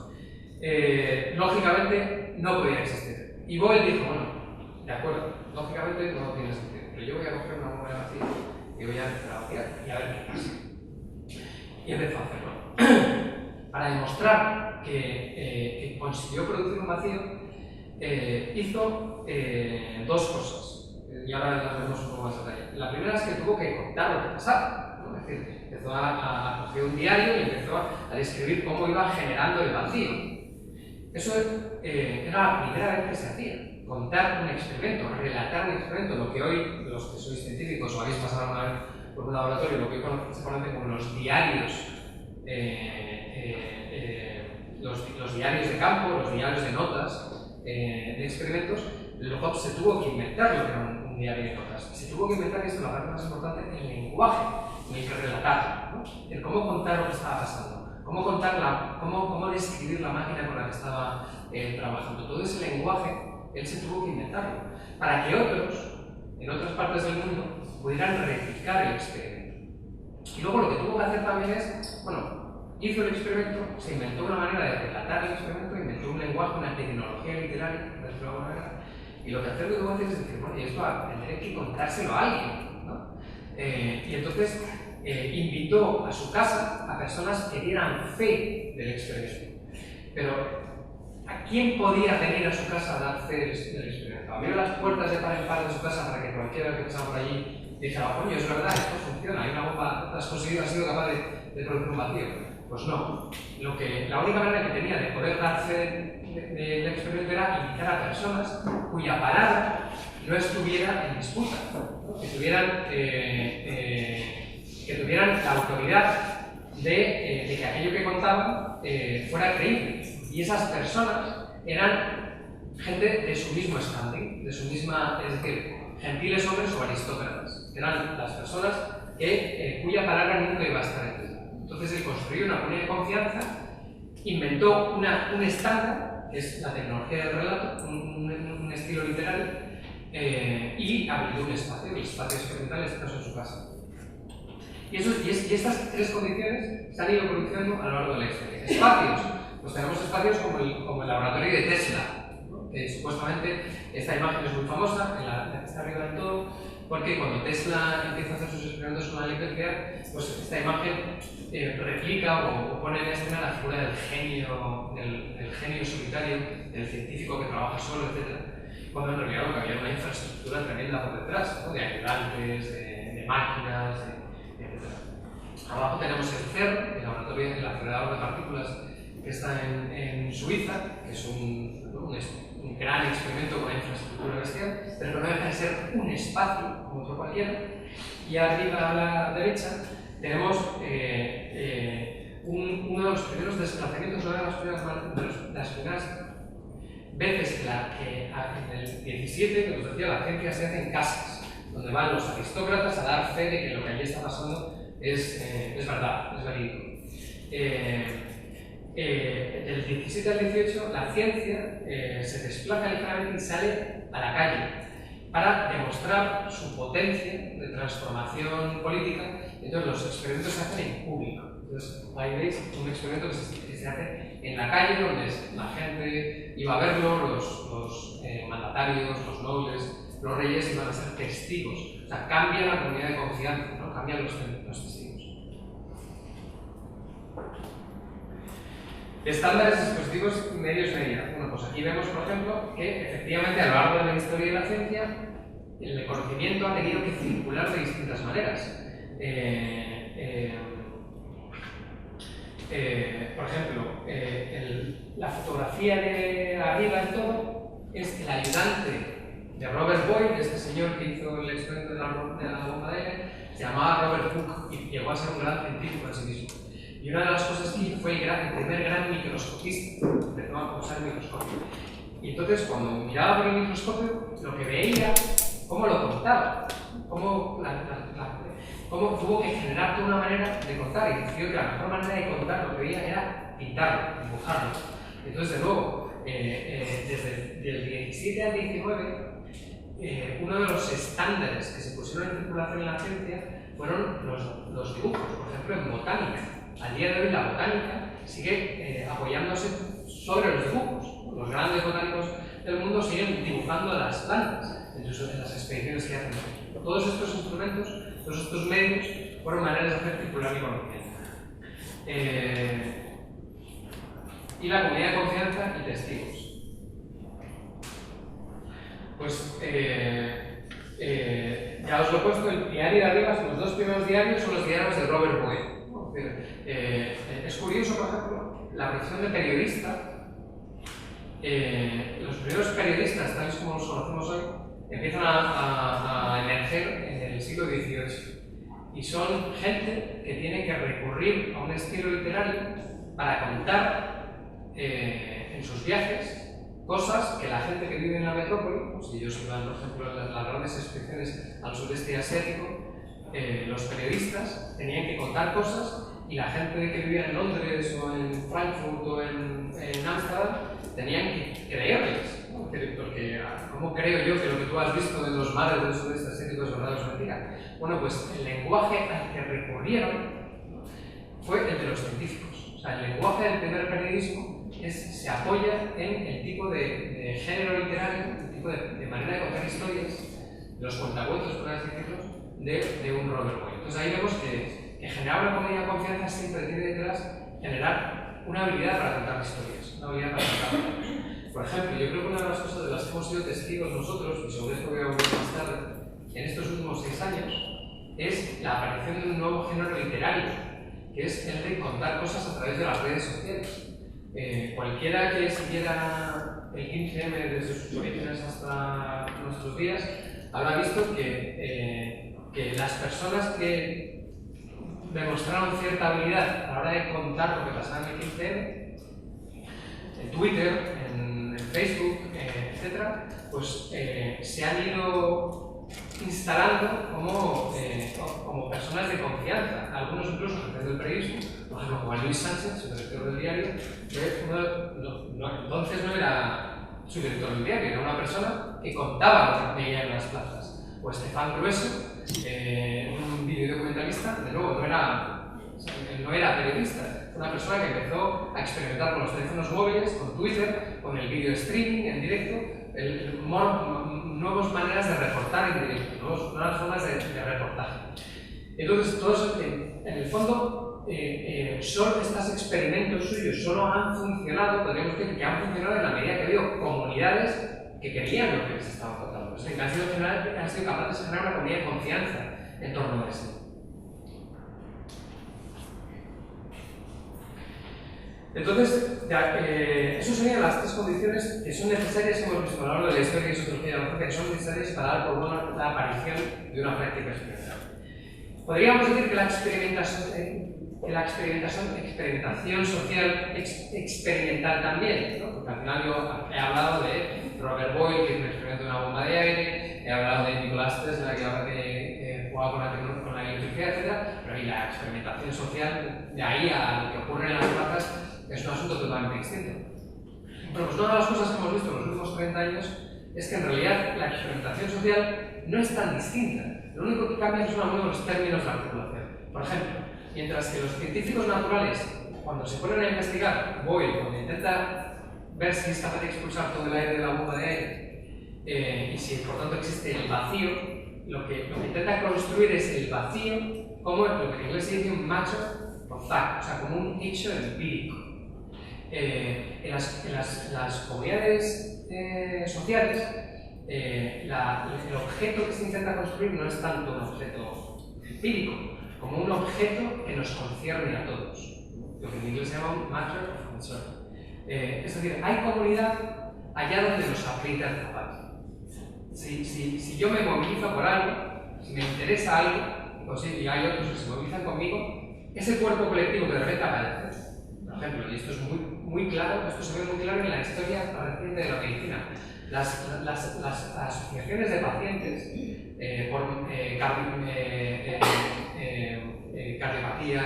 Lógicamente no podía existir. Y Boyle dijo, bueno, de acuerdo, lógicamente no tiene sentido, pero yo voy a coger una bomba de vacío y voy a empezar a vaciar y a ver qué pasa. Y empezó a hacerlo. Para demostrar que consiguió producir un vacío, hizo dos cosas, y ahora las vemos un poco más en detalle. La primera es que tuvo que contar lo que pasaba, ¿no? Es decir, empezó a coger un diario y empezó a describir cómo iba generando el vacío. Eso era la primera vez que se hacía, contar un experimento, relatar un experimento, lo que hoy, los que sois científicos o habéis pasado una vez por un laboratorio, lo que hoy se conoce como los diarios, los diarios de campo, los diarios de notas de experimentos. Luego se tuvo que inventar lo que era un diario de notas. Se tuvo que inventar, y esto es la parte más importante, el lenguaje en el que relatar, ¿no? El cómo contar lo que estaba pasando, cómo describir la máquina con la que estaba trabajando. Todo ese lenguaje él se tuvo que inventarlo para que otros, en otras partes del mundo, pudieran replicar el experimento. Y luego lo que tuvo que hacer también es, bueno, hizo el experimento, se inventó una manera de relatar el experimento, inventó un lenguaje, una tecnología literaria, por decirlo de alguna manera, y lo que hacer luego es decir, bueno, y esto tendré que contárselo a alguien, ¿no? Y entonces invitó a su casa a personas que dieran fe del experimento. Pero, ¿a quién podía venir a su casa a dar fe del experimento? Abrió las puertas de par en par de su casa para que cualquiera que pasaba por allí dijera, coño, es verdad, esto funciona, hay una bomba, has conseguido, has sido capaz de producir un vacío. Pues no. La única manera que tenía de poder dar fe del experimento era invitar a personas cuya palabra no estuviera en disputa, ¿no? Que tuvieran la autoridad de que aquello que contaban fuera creíble. Y esas personas eran gente de su mismo standing, de su misma, es decir, gentiles hombres o aristócratas. Eran las personas cuya palabra nunca iba a estar en duda. Entonces él construyó una comunidad de confianza, inventó un estándar, que es la tecnología del relato, un estilo literario, y abrió un espacio, el espacio experimental, en este caso en su casa. Y estas tres condiciones se han ido produciendo a lo largo de la historia. Espacios, pues tenemos espacios como el laboratorio de Tesla, ¿no? Que supuestamente esta imagen es muy famosa, la que está arriba del todo, porque cuando Tesla empieza a hacer sus experimentos con la electricidad, pues esta imagen replica o pone en escena la figura del genio solitario, del científico que trabaja solo, etc. Cuando en realidad lo que había era una infraestructura tremenda por detrás, ¿no? De ayudantes, de máquinas, etc. Abajo tenemos el CERN, el laboratorio del acelerador de partículas que está en Suiza, que es un gran experimento con una infraestructura bestial, pero que no deja de ser un espacio como otro cualquiera. Y arriba a la derecha tenemos uno de los primeros desplazamientos, una de las primeras veces en el 17, que nos decía, la ciencia se hace en casas, donde van los aristócratas a dar fe de que lo que allí está pasando es verdad, es verídico. Del 17 al 18 la ciencia se desplaza ligeramente y sale a la calle. para demostrar su potencia de transformación política. Entonces los experimentos se hacen en público. Entonces ahí veis un experimento que se hace en la calle, donde la gente iba a verlo, los mandatarios, los nobles, los reyes iban a ser testigos. O sea, cambia la comunidad de confianza, ¿no? Cambian los testigos. Estándares, dispositivos, medios de medida. Bueno, pues aquí vemos, por ejemplo, que efectivamente a lo largo de la historia de la ciencia el conocimiento ha tenido que circular de distintas maneras. Por ejemplo, la fotografía de arriba del todo es el ayudante de Robert Boyle, de este señor que hizo el experimento de la bomba de aire. Se llamaba Robert Hooke y llegó a ser un gran científico en sí mismo. Y una de las cosas que hizo fue el primer gran microscopista, empezó a usar el microscopio. Y entonces, cuando miraba por el microscopio, lo que veía, cómo lo contaba, cómo tuvo que generar toda una manera de contar. Y decidió que la mejor manera de contar lo que veía era pintarlo, dibujarlo. Entonces, de nuevo, desde el 17 al 19, uno de los estándares que se pusieron en circulación en la ciencia fueron los dibujos. Por ejemplo, en botánica. Al día de hoy la botánica sigue apoyándose sobre los dibujos. Los grandes botánicos del mundo siguen dibujando las plantas en las expediciones que hacen. Todos estos instrumentos, todos estos medios, fueron maneras de hacer circular mi conocimiento. Y la comunidad de confianza y testigos. Pues ya os lo he puesto, el diario de arriba, los dos primeros diarios son los diarios de Robert Boyle. Es curioso, por ejemplo, la profesión de periodista. Los primeros periodistas, tales como los conocemos hoy, empiezan a emerger en el siglo XVIII. Y son gente que tiene que recurrir a un estilo literario para contar en sus viajes cosas que la gente que vive en la metrópoli, pues si ellos iban, por ejemplo, en las grandes expediciones al sudeste asiático, los periodistas tenían que contar cosas y la gente que vivía en Londres o en Frankfurt o en Ámsterdam tenían que creerles, ¿no? Porque ¿cómo creo yo que lo que tú has visto en los mares del sudeste asiático es verdad o es mentira? Bueno, pues el lenguaje al que recurrieron fue el de los científicos. O sea, el lenguaje del primer periodismo se apoya en el tipo de género literario, el tipo de manera de contar historias, de los cuentacuentos, por así decirlo, de un Robert Boyle. Entonces ahí vemos que generar una comunidad de confianza siempre tiene detrás generar una habilidad para contar historias, una habilidad para contar historias. Por ejemplo, yo creo que una de las cosas de las que hemos sido testigos nosotros, y sobre esto voy a volver más tarde, en estos últimos 6 años, es la aparición de un nuevo género literario, que es el de contar cosas a través de las redes sociales. Cualquiera que siguiera el 15M desde sus orígenes hasta nuestros días habrá visto que las personas que demostraron cierta habilidad a la hora de contar lo que pasaba en el 15M, en Twitter, en Facebook, etc., pues se han ido instalando como personas de confianza. Algunos incluso jefes del periodismo, por ejemplo Juan Luis Sánchez, su director del diario, entonces no era su director del diario, era una persona que contaba lo que veía en las plazas. O Estefan Grueso, un videodocumentalista, de nuevo no era periodista, una persona que empezó a experimentar con los teléfonos móviles, con Twitter, con el video streaming en directo, nuevas maneras de reportar en directo, nuevas formas de reportaje. Entonces, todos, en el fondo, solo estos experimentos suyos solo han funcionado, podríamos decir que han funcionado en la medida que ha habido comunidades que querían lo que les estaban contando. O sea, que han sido capaces de generar una comunidad de confianza en torno a eso. Entonces, eso serían las 3 condiciones que son necesarias, hemos visto a lo largo de la historia y sociología de la ciencia, que son necesarias para dar por buena la aparición de una práctica experimental. Podríamos decir que la experimentación social experimental también, ¿no? Porque al final yo he hablado de Robert Boyle, que hizo un experimento de una bomba de aire, he hablado de Nicolás Tesla, que jugaba con la electricidad, etc. Pero ahí la experimentación social, de ahí a lo que ocurre en las plazas, es un asunto totalmente distinto. Pero pues una de las cosas que hemos visto en los últimos 30 años es que en realidad la experimentación social no es tan distinta. Lo único que cambia son algunos los términos de articulación. Por ejemplo, mientras que los científicos naturales, cuando se ponen a investigar, cuando intenta ver si es capaz de expulsar todo el aire de la bomba de aire y si por tanto existe el vacío, lo que intenta construir es el vacío como lo que en inglés se dice un matter of fact, o sea, como un hecho empírico. En las comunidades sociales, el objeto que se intenta construir no es tanto un objeto empírico, como un objeto que nos concierne a todos, lo que en inglés se llama un matter of concern. Es decir, hay comunidad allá donde nos aprieta el zapato. Si yo me movilizo por algo, si me interesa algo, y hay otros que se movilizan conmigo, ese cuerpo colectivo que de repente aparece, por ejemplo, y esto es muy claro, esto se ve muy claro en la historia reciente de la medicina. Las asociaciones de pacientes por cardiopatía,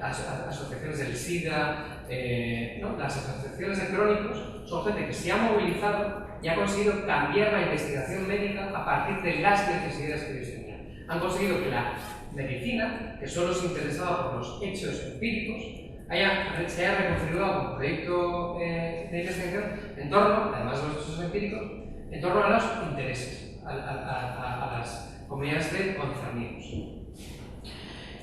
asociaciones del SIDA, ¿no? Las asociaciones de crónicos son gente que se ha movilizado y ha conseguido cambiar la investigación médica a partir de las necesidades que ellos tenían. Han conseguido que la medicina, que solo se interesaba por los hechos empíricos, se haya reconfigurado como proyecto de investigación en torno, además de los hechos empíricos, en torno a los intereses, a las comunidades de concernidos.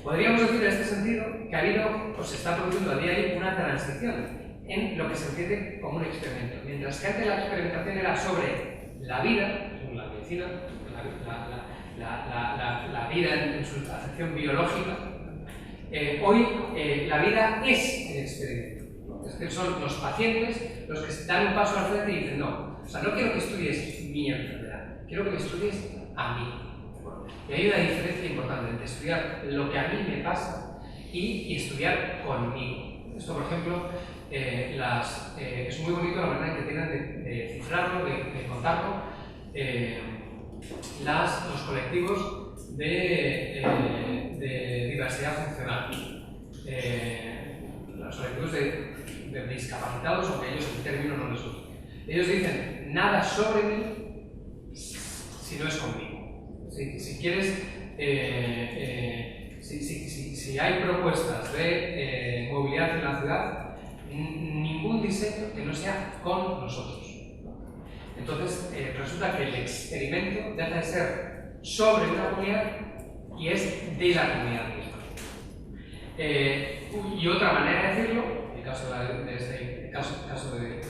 Podríamos decir en este sentido que ha habido, o se está produciendo a día de hoy, una transición en lo que se entiende como un experimento. Mientras que antes la experimentación era sobre la vida, según la medicina, la vida en su acepción biológica, hoy la vida es el experimento. Es que son los pacientes los que dan un paso al frente y dicen no, o sea, no quiero que estudies mi enfermedad, quiero que me estudies a mí. Y hay una diferencia importante entre estudiar lo que a mí me pasa y estudiar conmigo. Esto, por ejemplo, es muy bonito la manera en que tienen de cifrarlo, de contarlo, los colectivos de diversidad funcional. Los colectivos de discapacitados, aunque a ellos el término no les gusta. Ellos dicen, nada sobre mí si no es conmigo. Si quieres, si hay propuestas de movilidad en la ciudad, ningún diseño que no sea con nosotros. Entonces, resulta que el experimento deja de ser sobre una comunidad y es de la comunidad misma. Y otra manera de decirlo, en el caso de este caso de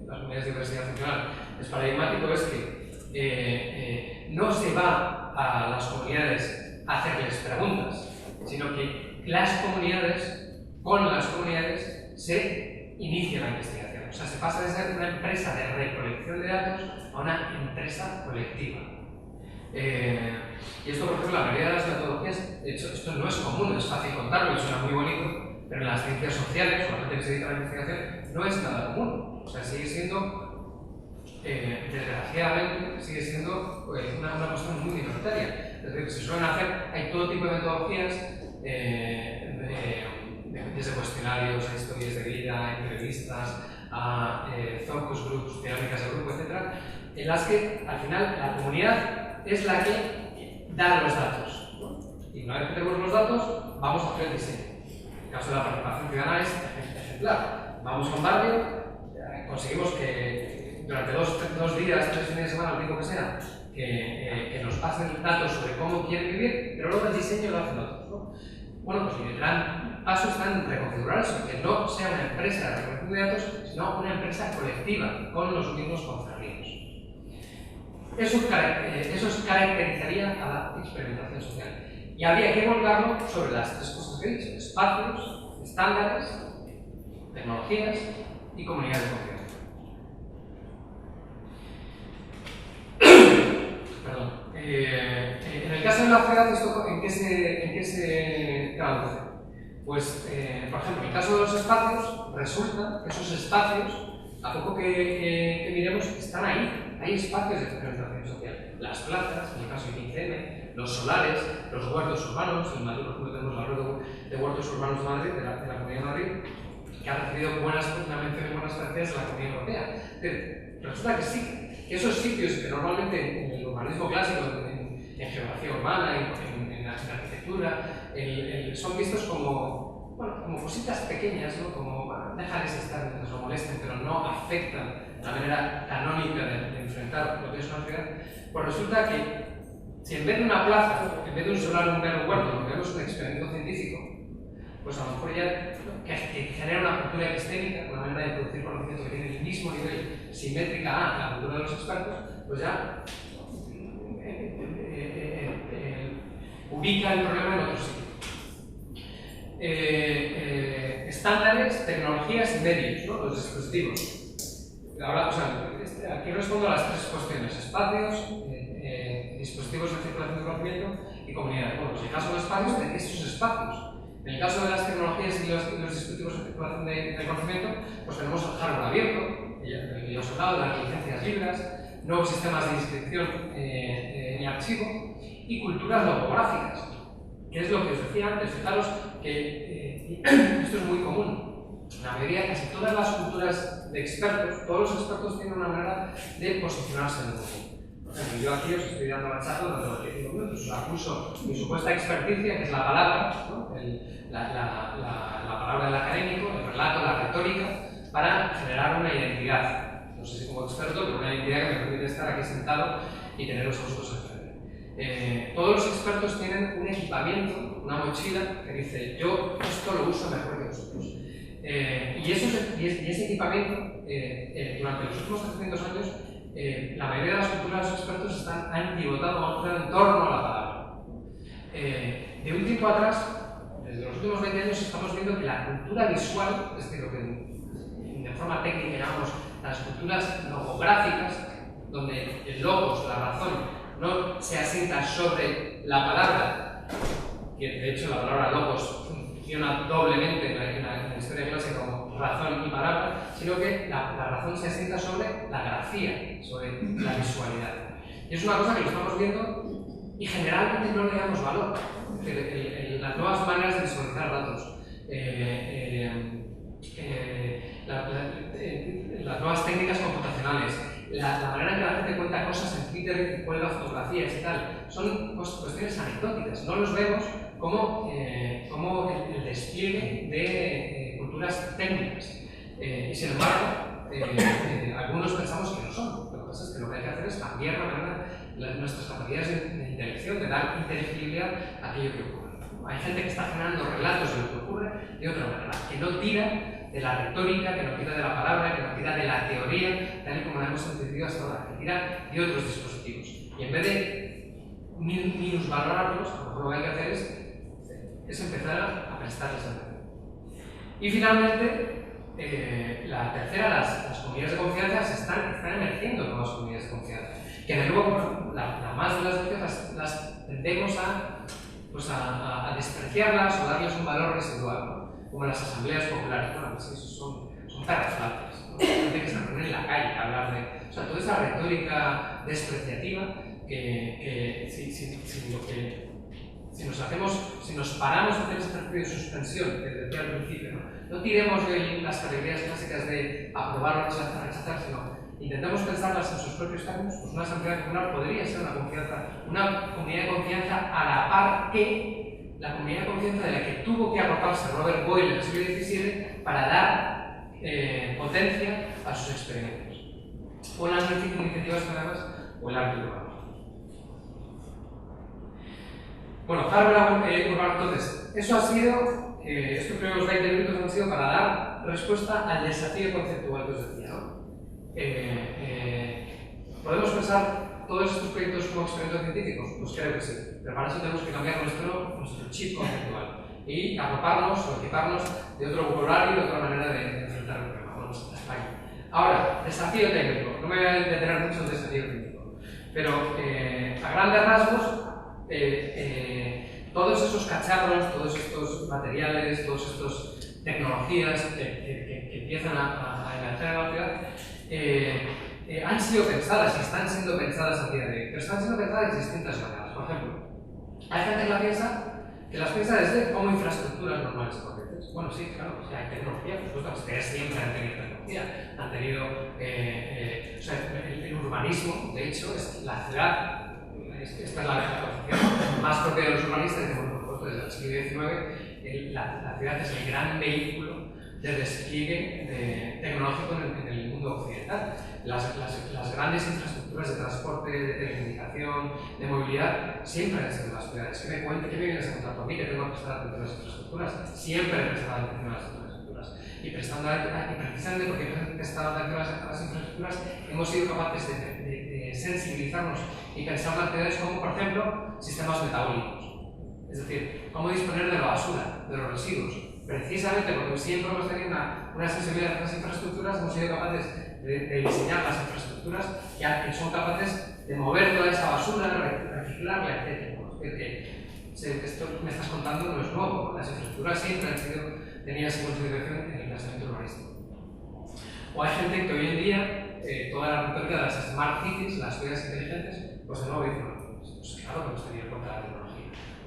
las comunidades de diversidad funcional, es paradigmático, es que no se va a las comunidades a hacerles preguntas, sino que las comunidades, con las comunidades, se inicia la investigación. O sea, se pasa de ser una empresa de recolección de datos a una empresa colectiva. Y esto, por ejemplo, la mayoría de las metodologías, de hecho, esto no es común, es fácil contarlo y suena muy bonito, pero en las ciencias sociales, o la gente que se dedica a la investigación, no es nada común. O sea, sigue siendo, desgraciadamente, sigue siendo una cuestión muy minoritaria. Es decir, se suelen hacer, hay todo tipo de metodologías, desde cuestionarios, a historias de vida, a entrevistas, a focus groups, dinámicas de grupo, etc., en las que al final la comunidad es la que da los datos, ¿no? Y una vez que tenemos los datos, vamos a hacer el diseño. En el caso de la participación ciudadana es ejemplar. Vamos a un barrio, conseguimos que durante dos días, 3 fines de semana, lo tiempo que sea, que nos pasen datos sobre cómo quieren vivir, pero luego el diseño lo hacen otros, ¿no? Bueno, pues el gran paso está en reconfigurar eso, que no sea una empresa de recolección de datos, sino una empresa colectiva, con los mismos concernidos. Eso caracterizaría a la experimentación social. Y habría que volcarlo sobre las 3 cosas que he dicho: espacios, estándares, tecnologías y comunidad de confianza. Perdón. En el caso de la ciudad, ¿esto en qué se traduce? Pues, por ejemplo, en el caso de los espacios, resulta que esos espacios, a poco que miremos, están ahí. Hay espacios de experimentación social. Las plazas, en el caso del ICM, los solares, los huertos urbanos. En Madrid, por ejemplo, tenemos la red de huertos urbanos de Madrid, de la Comunidad de Madrid, que ha recibido una mención y buenas gracias de la Comunidad Europea. Pero resulta que sí, que esos sitios que normalmente en el urbanismo clásico, en geografía urbana, en la arquitectura, son vistos como, bueno, como cositas pequeñas, ¿no? Como déjales estar mientras lo molesten, pero no afectan la manera canónica de enfrentar lo que es una ciudad. Pues resulta que si en vez de una plaza, en vez de un solar, un mero huerto, lo que vemos es un experimento científico, pues a lo mejor ya que genera una cultura epistémica, una manera de producir conocimiento que tiene el mismo nivel simétrica a la cultura de los expertos, pues ya ubica el problema en otro sitio. Estándares, tecnologías y medios, ¿no? Los dispositivos. Ahora, o sea, aquí respondo a las tres cuestiones: espacios, dispositivos de circulación de conocimiento y comunidades. Bueno, pues en el caso de los espacios, de estos espacios. En el caso de las tecnologías y los dispositivos de circulación de conocimiento, pues tenemos el hardware abierto, ya os he hablado de las licencias libres, nuevos sistemas de inscripción en archivo y culturas logográficas, que es lo que os decía antes. Fijaros que esto es muy común. La mayoría, casi todas las culturas de expertos, todos los expertos tienen una manera de posicionarse en el mundo. Yo aquí os estoy dando la charla durante los 15 minutos, acuso mi supuesta experticia, que es la palabra, ¿no? la palabra del académico, el relato, la retórica, para generar una identidad. No sé si como experto, pero una identidad que me permite estar aquí sentado y teneros a vosotros enfrente. Todos los expertos tienen un equipamiento, una mochila, que dice: yo esto lo uso mejor que vosotros. Y ese equipamiento, durante los últimos 300 años, la mayoría de las culturas de los expertos han pivotado, han girado en torno a la palabra. De un tiempo atrás, desde los últimos 20 años, estamos viendo que la cultura visual, es decir, lo que de forma técnica llamamos las culturas logográficas, donde el logos, la razón, no se asienta sobre la palabra, que de hecho la palabra logos funciona doblemente en la historia clásica como razón y palabra, sino que la razón se asienta sobre la grafía, sobre la visualidad. Y es una cosa que lo estamos viendo y generalmente no le damos valor. Es decir, las nuevas maneras de visualizar datos, las nuevas técnicas computacionales, la manera en que la gente cuenta cosas en Twitter, cuelga fotografías y tal, son cuestiones anecdóticas. No los vemos como el despliegue de culturas técnicas. Y sin embargo, algunos pensamos que no son. Lo que pasa es que lo que hay que hacer es cambiar nuestras capacidades de intelección, de dar inteligibilidad a aquello que ocurre. Hay gente que está generando relatos de lo que ocurre de otra manera, que no tira de la retórica, que no tira de la palabra, que no tira de la teoría, tal y como la hemos entendido hasta ahora, que tira de otros dispositivos. Y en vez de minusvalorarlos, a lo mejor lo que hay que hacer es empezar a prestarles atención. Y finalmente, la tercera, las comunidades de confianza, están emergiendo nuevas comunidades de confianza. Que de nuevo, la más de las veces las tendemos a despreciarlas o darles un valor residual, ¿no? Como las asambleas populares. Bueno, pues eso son perras faltas, ¿no? Gente que se reúne en la calle a hablar de... O sea, toda esa retórica despreciativa que si nos paramos a hacer ese ejercicio de suspensión que decía al principio, no tiremos de las categorías clásicas de aprobar o rechazar, sino intentemos pensarlas en sus propios términos, pues una asamblea popular podría ser una comunidad de confianza a la par que la comunidad de confianza de la que tuvo que arroparse Robert Boyle en el siglo XVII para dar potencia a sus experimentos. O las iniciativas ciudadanas o el arte urbano. Bueno, hardware urbano, entonces, eso ha sido, estos primeros 20 minutos han sido para dar respuesta al desafío conceptual que os decía, ¿no? ¿Podemos pensar todos estos proyectos como experimentos científicos? Pues creo que sí, pero para eso tenemos que cambiar nuestro chip conceptual y arroparnos o equiparnos de otro vocabulario y de otra manera de enfrentar el problema. Bueno, pues hasta ahí. Ahora, desafío técnico. No me voy a detener mucho en el desafío técnico, pero a grandes rasgos, todos esos cacharros, todos estos materiales, todas estas tecnologías que empiezan a emerger en la ciudad han sido pensadas y están siendo pensadas a día de hoy, pero están siendo pensadas de distintas maneras. Por ejemplo, hay gente que la piensa que las piensa desde como infraestructuras normales y corrientes. Bueno, sí, claro, o sea, hay tecnología, por supuesto, las ciudades siempre han tenido tecnología, han tenido, o sea, el urbanismo, de hecho, es la ciudad. Esta es la concepción más propia de los urbanistas, que por supuesto desde el siglo XIX la ciudad es el gran vehículo de despliegue tecnológico en el mundo occidental. Las grandes infraestructuras de transporte, de telecomunicación, de movilidad, siempre han sido las ciudades. ¿Qué me vienes a contar tú a mí que tengo que prestar atención a las infraestructuras? Siempre he prestado atención a las infraestructuras. Y precisamente porque he prestado atención a las infraestructuras, hemos sido capaces de sensibilizarnos y pensar las ciudades como, por ejemplo, sistemas metabólicos. Es decir, cómo disponer de la basura, de los residuos. Precisamente porque siempre hemos tenido una sensibilidad a las infraestructuras, hemos sido capaces de diseñar las infraestructuras que son capaces de mover toda esa basura, reciclarla, etc. Esto que me estás contando no es nuevo. Las infraestructuras siempre han sido tenidas en consideración en el pensamiento urbanístico. O hay gente que hoy en día, toda la retórica de las smart cities, las ciudades inteligentes, pues de nuevo dicen, pues claro que hemos tenido en cuenta la tecnología.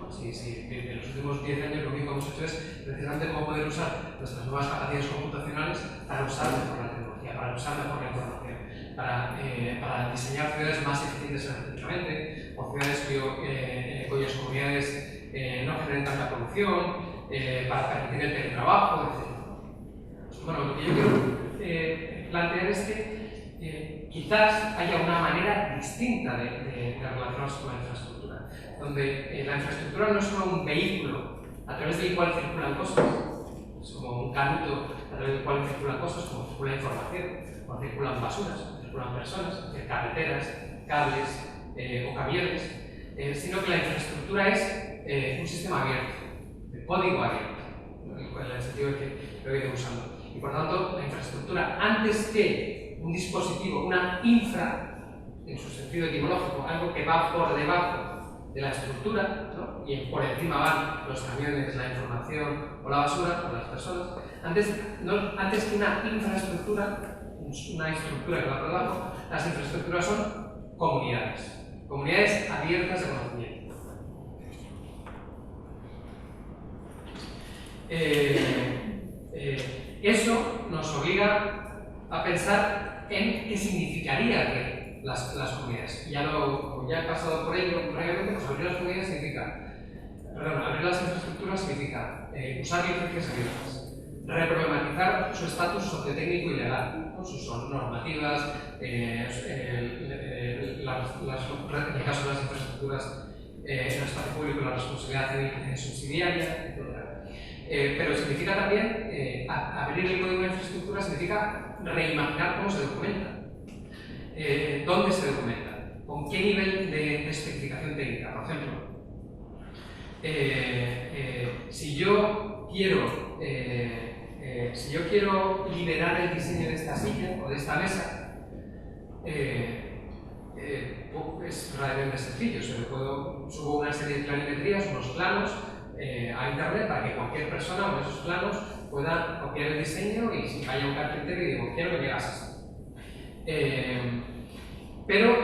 Sí, en los últimos 10 años lo único que hemos hecho es precisamente cómo poder usar nuestras nuevas capacidades computacionales para usar mejor la tecnología, para usar mejor la información, para diseñar ciudades más eficientes energéticamente, o ciudades cuyas comunidades no generen tanta polución, para permitir el teletrabajo, etc. Bueno, lo que yo quiero plantear es que quizás haya una manera distinta de relacionarse con la infraestructura, donde la infraestructura no es solo un vehículo a través del cual circulan cosas, es como un canuto a través del cual circulan cosas, como circula información, como circulan basuras, circulan personas, carreteras, cables o camiones, sino que la infraestructura es un sistema abierto, de código abierto, en el sentido que lo he ido usando. Y por tanto, la infraestructura, antes que un dispositivo, una infra, en su sentido etimológico, algo que va por debajo de la estructura, ¿no? Y por encima van los camiones, la información o la basura, o las personas, antes que una infraestructura, una estructura que va por debajo, las infraestructuras son comunidades abiertas de conocimiento. Eso nos obliga a pensar en qué significaría abrir las comunidades. Ya he pasado por ello previamente, pues abrir las comunidades significa, abrir las infraestructuras significa usar licencias abiertas, reproblematizar su estatus sociotécnico y legal, ¿no? Sus normativas, en el caso de las infraestructuras, en el espacio público, la responsabilidad civil subsidiaria, etc. Pero significa también, abrir el código de infraestructura significa reimaginar cómo se documenta, dónde se documenta, con qué nivel de especificación técnica. Por ejemplo, si yo quiero liberar el diseño de esta silla o de esta mesa, es realmente sencillo. Subo una serie de planimetrías, unos planos, a internet para que cualquier persona con esos planos pueda copiar el diseño y si vaya un carpintero y digo, quiero que me hagas esto. Pero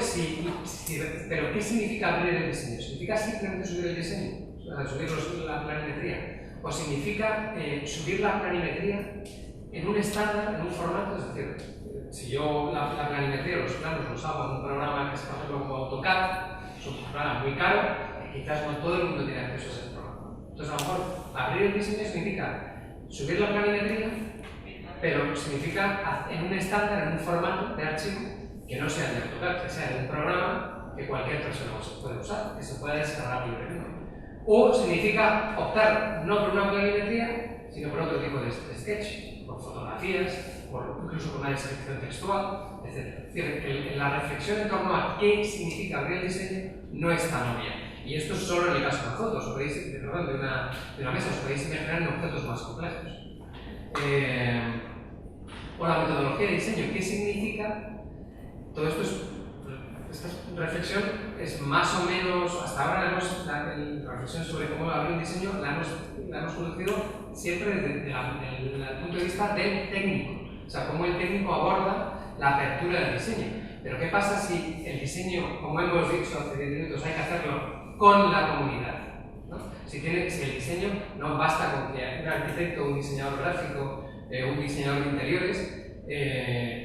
¿qué significa abrir el diseño? ¿Significa simplemente subir el diseño? O sea, subir la planimetría. ¿O significa subir la planimetría en un estándar, en un formato? Es decir, si yo la planimetría, los planos los hago en un programa que es, por ejemplo, como AutoCAD, es un programa muy caro, que quizás no todo el mundo tiene acceso a ese programa. Entonces, a lo mejor, abrir el diseño significa subir la planimetría, pero significa en un estándar, en un formato de archivo que no sea de AutoCAD, que sea de un programa que cualquier persona puede usar, que se pueda descargar libremente. O significa optar no por una planimetría, sino por otro tipo de sketch, por fotografías, incluso por una descripción textual, etc. Es decir, la reflexión en torno a qué significa abrir el diseño no es tan obvia. Y esto es solo en el caso de una foto, de una mesa, os podéis imaginar en objetos más complejos. O la metodología de diseño, ¿qué significa? Todo esto esta reflexión es más o menos, hasta ahora la reflexión sobre cómo abrir un diseño la hemos conducido siempre desde el punto de vista del técnico. O sea, cómo el técnico aborda la apertura del diseño. Pero ¿qué pasa si el diseño, como hemos dicho hace 10 minutos, hay que hacerlo con la comunidad, ¿no? Si el diseño no basta con que un arquitecto, un diseñador gráfico, un diseñador de interiores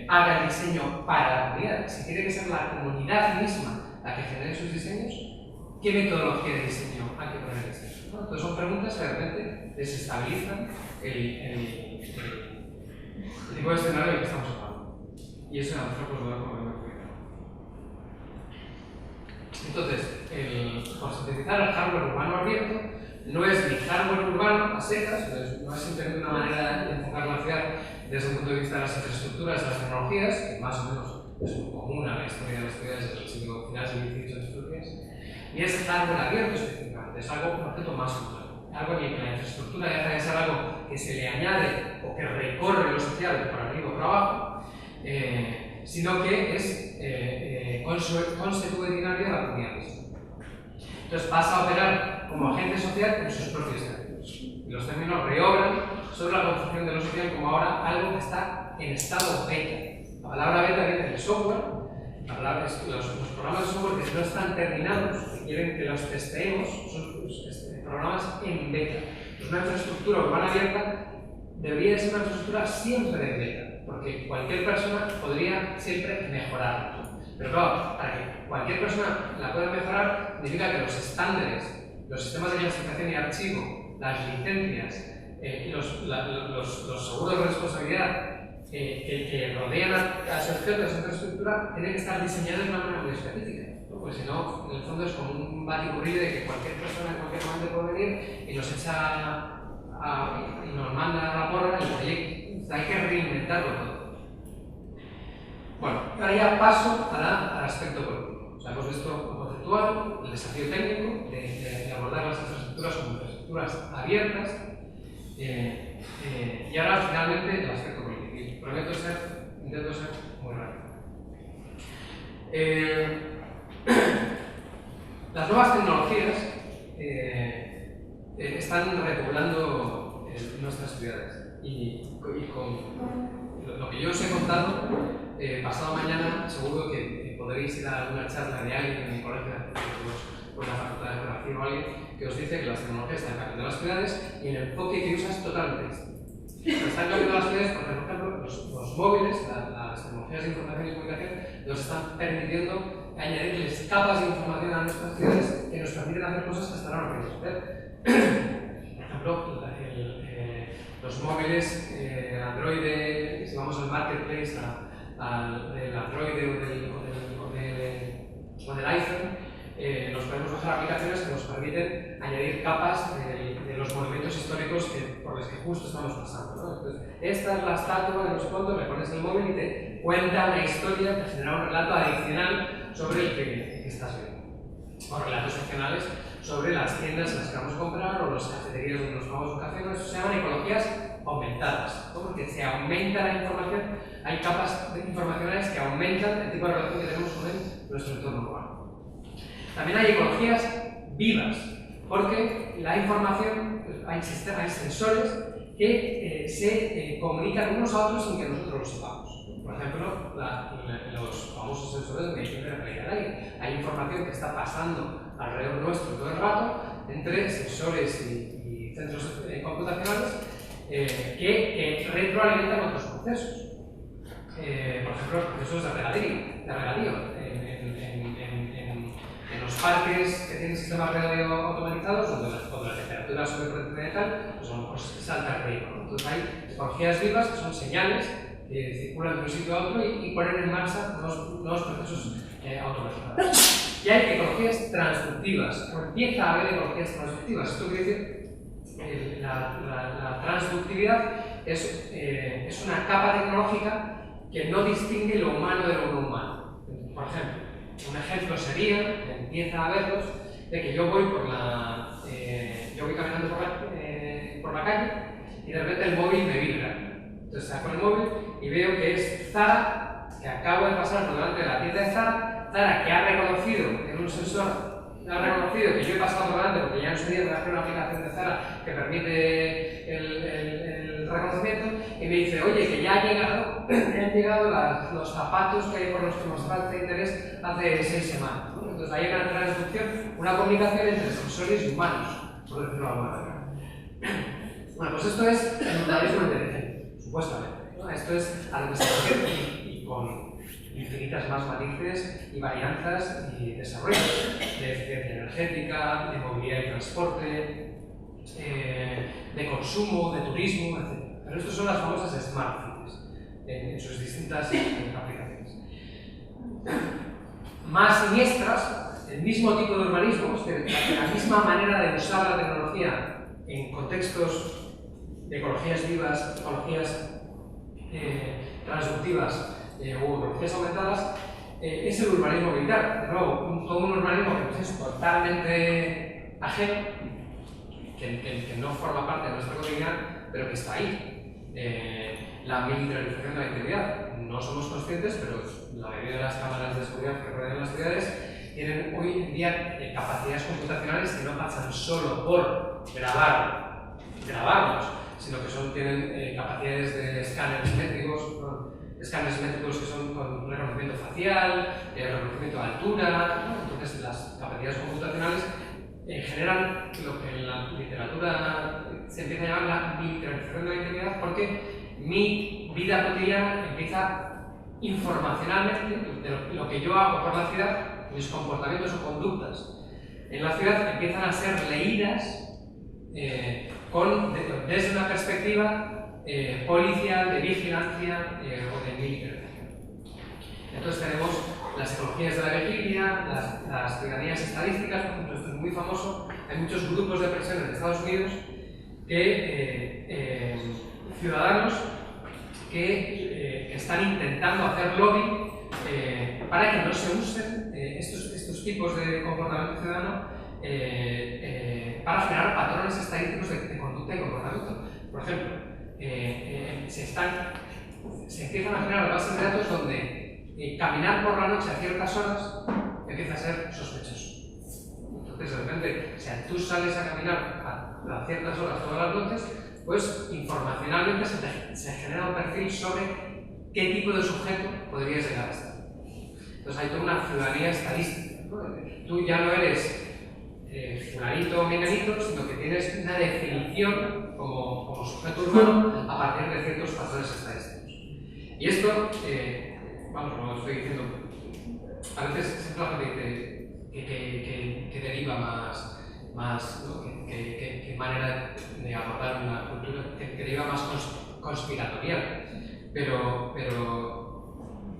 haga el diseño para la comunidad. Si tiene que ser la comunidad misma la que genere sus diseños, ¿qué metodología de diseño hay que poner en diseño? ¿No? Entonces son preguntas que realmente desestabilizan el tipo de escenario del que estamos hablando. Y eso a nosotros pues, lo vemos como muy complicado. Entonces, por sintetizar, el hardware urbano abierto no es ni hardware urbano a secas, no es simplemente una manera de enfocar la ciudad desde el punto de vista de las infraestructuras, de las tecnologías, que más o menos es muy común a la historia de las ciudades desde el siglo final del XVIII de Turquía, y es hardware abierto específicamente, es algo un objeto más complejo, algo en el que la infraestructura deja de ser algo que se le añade o que recorre lo social por arriba o por abajo, sino que es consuetudinario de la comunidad misma. Entonces pasa a operar como agente social en sus propios términos. Y los términos reobran sobre la construcción de lo social como ahora algo que está en estado beta. La palabra beta viene del software, los programas de software que no están terminados, que quieren que los testeemos, son programas en beta. Pues una infraestructura urbana abierta debería ser una infraestructura siempre en beta, porque cualquier persona podría siempre mejorarla. Pero claro, para que cualquier persona la pueda mejorar, significa que los estándares, los sistemas de clasificación y archivo, las licencias, los seguros de responsabilidad que rodean a ese objeto, a esa infraestructura, tienen que estar diseñados de una manera muy específica, ¿no? Porque si no, en el fondo es como un batiburrillo de que cualquier persona en cualquier momento puede venir y nos echa y nos manda a la porra el proyecto. O sea, hay que reinventarlo todo. Bueno, ahora ya paso al aspecto político. O sea, hemos visto lo conceptual, el desafío técnico de abordar las infraestructuras como infraestructuras abiertas, y ahora finalmente el aspecto político. Y prometo intento ser muy rápido. Las nuevas tecnologías están repoblando nuestras ciudades y con lo que yo os he contado, pasado mañana seguro que podréis ir a alguna charla de alguien en mi colegio de arquitectos o en la facultad de geografía o alguien que os dice que las tecnologías están cambiando las ciudades y el enfoque que usas es totalmente distinto. Están cambiando las ciudades porque, por ejemplo, los móviles, las tecnologías de información y comunicación, nos están permitiendo añadirles capas de información a nuestras ciudades que nos permiten hacer cosas que hasta ahora no podíamos hacer. Por ejemplo, los móviles Android, si vamos al marketplace del Android o del iPhone, nos podemos bajar aplicaciones que nos permiten añadir capas de los monumentos históricos por los que justo estamos pasando, ¿no? Entonces, esta es la estatua de los fondos, le pones el móvil y te cuenta una historia, te genera un relato adicional sobre el que estás viendo. O relatos adicionales sobre las tiendas en las que vamos a comprar o las cafeterías donde nos tomamos un café. Eso se llaman ecologías aumentadas, ¿no? Porque se aumenta la información, hay capas informacionales que aumentan el tipo de relación que tenemos con nuestro entorno urbano. También hay ecologías vivas, porque la información, hay sensores que se comunican unos a otros sin que nosotros lo sepamos. Por ejemplo, los famosos sensores de medición de la calidad del aire. Hay información que está pasando alrededor nuestro todo el rato entre sensores y centros computacionales que retroalimentan otros procesos. Por ejemplo, procesos de regadío. En los parques que tienen sistemas regadío automatizados, donde la temperatura sube por encima de tal, pues a lo mejor salta el río. Entonces hay ecologías vivas que son señales que circulan de un sitio a otro y ponen en marcha nuevos procesos automatizados. Y hay ecologías transductivas, o empieza a haber ecologías transductivas. Esto quiere decir la transductividad es una capa tecnológica que no distingue lo humano de lo no humano. Por ejemplo, un ejemplo sería, que empieza a verlos, de que yo voy caminando por la calle y de repente el móvil me vibra. Entonces saco el móvil y veo que es Zara, que acabo de pasar por delante de la tienda de Zara que ha reconocido en un sensor, ha reconocido que yo he pasado por delante porque ya en su día traje una aplicación de Zara que permite el reconocimiento y me dice, oye, que ya han llegado los zapatos que hay por los que mostraste interés hace 6 semanas, ¿no? Entonces hay una transducción, una comunicación entre sensores y humanos. por decirlo de alguna manera. Bueno, pues esto es el urbanismo inteligente, supuestamente, ¿no? Esto es a lo que se refiere y con infinitas más matices y varianzas y desarrollos de eficiencia energética, de movilidad y transporte, de consumo, de turismo, etc. Pero estos son las famosas Smart Cities en sus distintas aplicaciones. Más siniestras, el mismo tipo de urbanismo, es decir, la misma manera de usar la tecnología en contextos de ecologías vivas, ecologías transductivas o ecologías aumentadas, es el urbanismo militar. De nuevo, todo un urbanismo que es totalmente ajeno, que no forma parte de nuestra cotidianidad, pero que está ahí. La militarización de la integridad. No somos conscientes, pero la mayoría de las cámaras de seguridad que rodean las ciudades tienen hoy en día capacidades computacionales que no pasan solo por grabarnos, sino que tienen capacidades de escáneres métricos que son con reconocimiento facial, reconocimiento de altura. Entonces las capacidades computacionales generan lo que en la literatura se empieza a llamar la militarización de la integridad, porque mi vida cotidiana empieza informacionalmente, de lo que yo hago por la ciudad, mis comportamientos o conductas en la ciudad empiezan a ser leídas desde una perspectiva policial, de vigilancia o de militarización. Entonces tenemos las ecologías de la vigilia, las tiranías estadísticas, por ejemplo, esto es muy famoso. Hay muchos grupos de presión en Estados Unidos ciudadanos que están intentando hacer lobby para que no se usen estos tipos de comportamiento ciudadano para generar patrones estadísticos de conducta y comportamiento. Por ejemplo, se empiezan a generar bases de datos donde caminar por la noche a ciertas horas empieza a ser sospechoso. Entonces, de repente, si tú sales a caminar a ciertas horas todas las noches, pues informacionalmente se genera un perfil sobre qué tipo de sujeto podrías llegar a estar. Entonces hay toda una ciudadanía estadística, ¿no? Tú ya no eres fulanito o menganito, sino que tienes una definición como sujeto urbano a partir de ciertos patrones estadísticos. Y esto, vamos, como estoy diciendo, a veces siempre la gente dice que deriva más ¿no? que manera de abordar una cultura que deriva más conspiratorial. Pero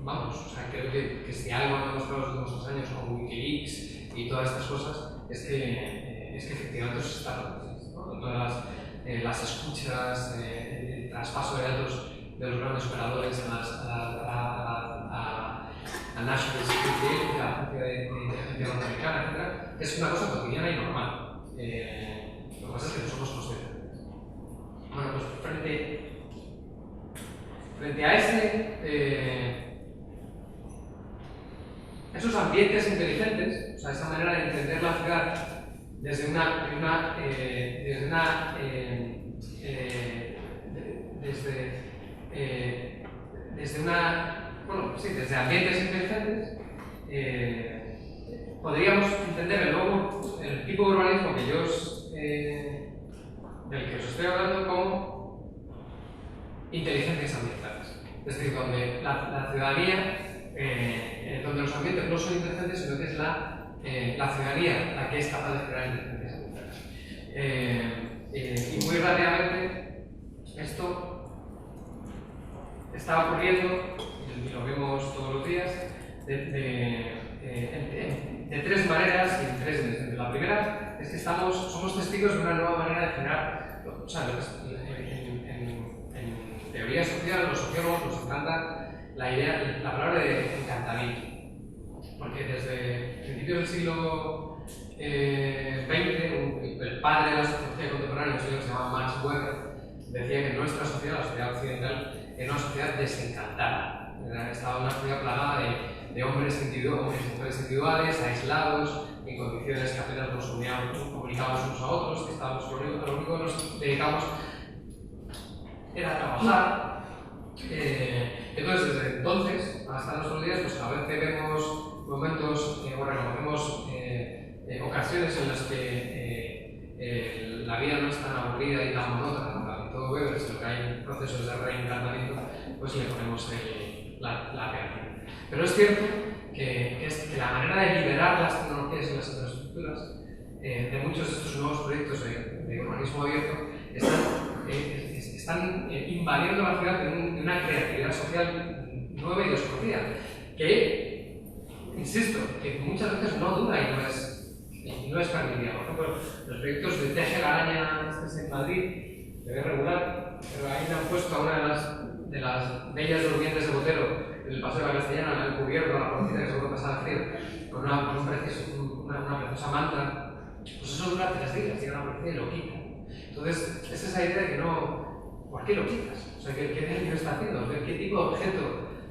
vamos, o sea, creo que si algo han demostrado los últimos 2 años con Wikileaks y todas estas cosas es que efectivamente eso está ¿no? Todas las escuchas, el traspaso de datos de los grandes operadores a National Security, a la agencia de inteligencia norteamericana, etc., es una cosa cotidiana y normal. Lo que pasa es que no somos conscientes. Bueno, pues frente a esos ambientes inteligentes, o sea, esa manera de entender la ciudad desde desde ambientes inteligentes, podríamos entender el tipo de urbanismo del que os estoy hablando como inteligencias ambientales. Es decir, donde la ciudadanía, donde los ambientes no son inteligentes, sino que es la ciudadanía la que es capaz de generar inteligencias ambientales. Y muy rápidamente, esto está ocurriendo, y lo vemos todos los días, de 3 maneras y en 3 dimensiones. La primera es que somos testigos de una nueva manera de generar, o sea, en teoría social, los sociólogos nos encanta la palabra de encantamiento, porque desde principios del siglo XX, el padre de la sociología contemporánea, un señor que se llama Max Weber, decía que nuestra sociedad, la sociedad occidental, era una sociedad desencantada. Estaba una sociedad plagada de hombres y mujeres individuales, aislados, en condiciones que apenas nos comunicábamos unos a otros, que estábamos lo único que nos dedicábamos era trabajar. Entonces, desde entonces hasta nuestros días, pues a veces vemos momentos o reconocemos ocasiones en las que la vida no es tan aburrida y tan monótona como la pintó Weber, sino que hay procesos de reencantamiento, pues le ponemos la pegatina. Pero es cierto que la manera de liberar las tecnologías y las infraestructuras de muchos de estos nuevos proyectos de urbanismo abierto están invadiendo la ciudad de una creatividad social nueva y desconocida, que, insisto, que muchas veces no dura y no es familiar. Por ejemplo, los proyectos de Teje la Araña en Madrid, se ve regular, pero ahí le han puesto a una de las bellas durmientes de Botero en el Paseo de la Castellana, en el cubierto, la porcita que seguro pasaba frío, con una preciosa manta. Pues eso dura 3 días, llega la policía y lo quita. Entonces, es esa idea de que no. ¿Por qué lo quitas? O sea, ¿qué daño está haciendo? ¿Qué tipo de objeto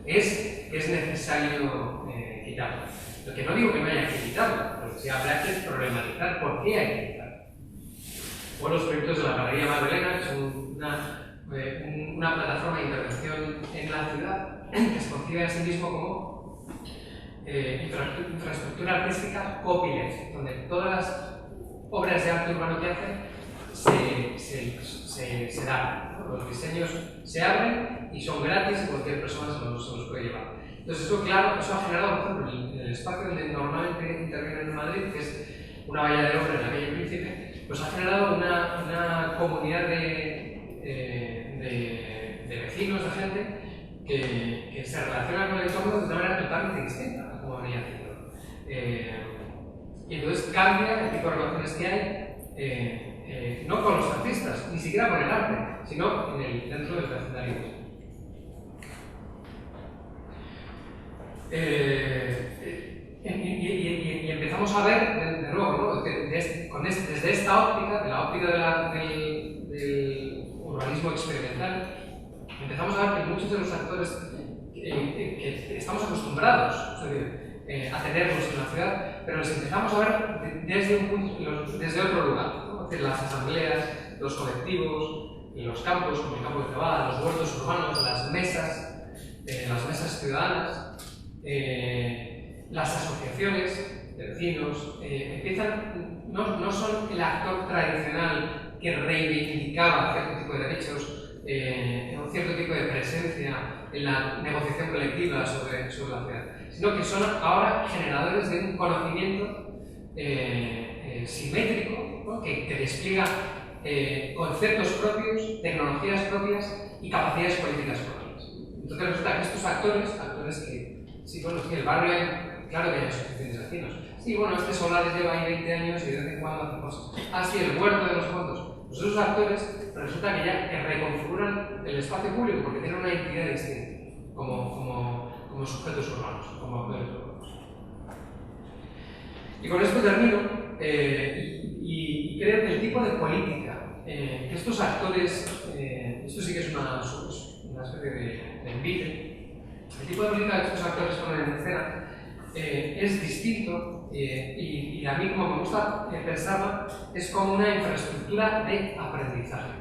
es necesario quitarlo? Lo que no digo que no haya que quitarlo, pero sí habrá que problematizar por qué hay que quitarlo. O los proyectos de la Galería Magdalena, que son una plataforma de intervención en la ciudad que se concibe a sí mismo como infraestructura artística copyleft, donde todas las obras de arte urbano que hacen se dan. Los diseños se abren y son gratis y cualquier persona se los puede llevar. Entonces eso, claro, eso ha generado, por ejemplo, en el espacio donde normalmente intervienen en Madrid, que es una valla de obra en la calle Príncipe, pues ha generado una comunidad de vecinos, de gente, que se relaciona con el entorno de una manera totalmente distinta a como venía haciendo. Y entonces cambia el tipo de relaciones que hay, no con los artistas, ni siquiera con el arte, sino dentro del vecindario. Y empezamos a ver, de nuevo, ¿no? Desde esta óptica, de la óptica del urbanismo experimental, empezamos a ver que muchos de los actores que estamos acostumbrados a tenerlos en la ciudad, pero los empezamos a ver desde otro lugar, ¿no? Es decir, las asambleas, los colectivos, los campos, como el campo de cebada, los huertos urbanos, las mesas ciudadanas, las asociaciones de vecinos, empiezan, no son el actor tradicional que reivindicaba cierto tipo de derechos, un cierto tipo de presencia en la negociación colectiva sobre la ciudad, sino que son ahora generadores de un conocimiento simétrico, ¿no? que despliega conceptos propios, tecnologías propias y capacidades políticas propias. Entonces resulta que estos actores que, sí, bueno, sí, el barrio, claro que hay asociaciones de vecinos. Sí, bueno, este solar lleva ahí 20 años y de vez en cuando hace cosas. Ah, sí, el huerto de los fondos. Pues esos actores resulta que reconfiguran el espacio público porque tienen una identidad distinta, como sujetos urbanos, como actores urbanos. Y con esto termino, y creo que el tipo de política que estos actores, esto sí que es una especie de envite, el tipo de política que estos actores ponen en escena es distinto y a mí, como me gusta pensarlo, es como una infraestructura de aprendizaje.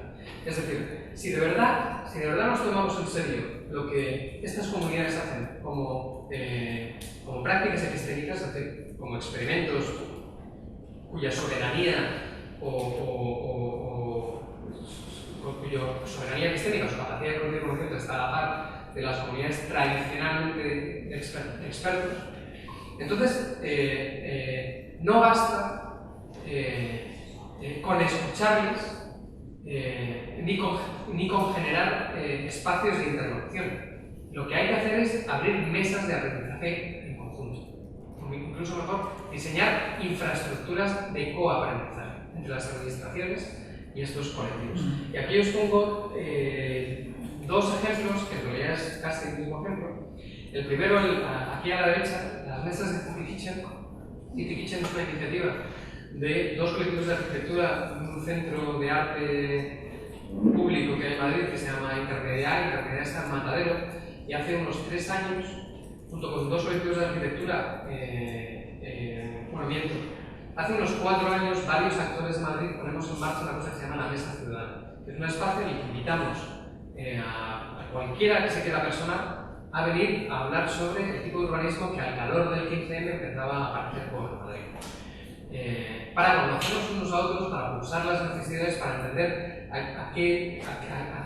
Es decir, si de verdad nos tomamos en serio lo que estas comunidades hacen como prácticas epistémicas, es decir, como experimentos cuya soberanía o cuya soberanía epistémica o su capacidad de producir conocimiento está a la par de las comunidades tradicionalmente expertos, entonces no basta con escucharles ni con generar espacios de interlocución. Lo que hay que hacer es abrir mesas de aprendizaje en conjunto. Incluso mejor, diseñar infraestructuras de coaprendizaje entre las administraciones y estos colectivos. Y aquí os pongo 2 ejemplos, que en realidad es casi el mismo ejemplo. El primero, aquí a la derecha, las mesas de City Kitchen. City Kitchen es una iniciativa de 2 colectivos de arquitectura, un centro de arte público que hay en Madrid que se llama Intermedia está en Matadero, y hace unos 3 años, junto con 2 colectivos de arquitectura, hace unos 4 años varios actores de Madrid ponemos en marcha una cosa que se llama la Mesa Ciudadana, que es un espacio en el que invitamos a cualquiera que se quiera personar a venir a hablar sobre el tipo de urbanismo que al calor del 15M empezaba a aparecer por Madrid. para conocernos unos a otros, para pulsar las necesidades, para entender a qué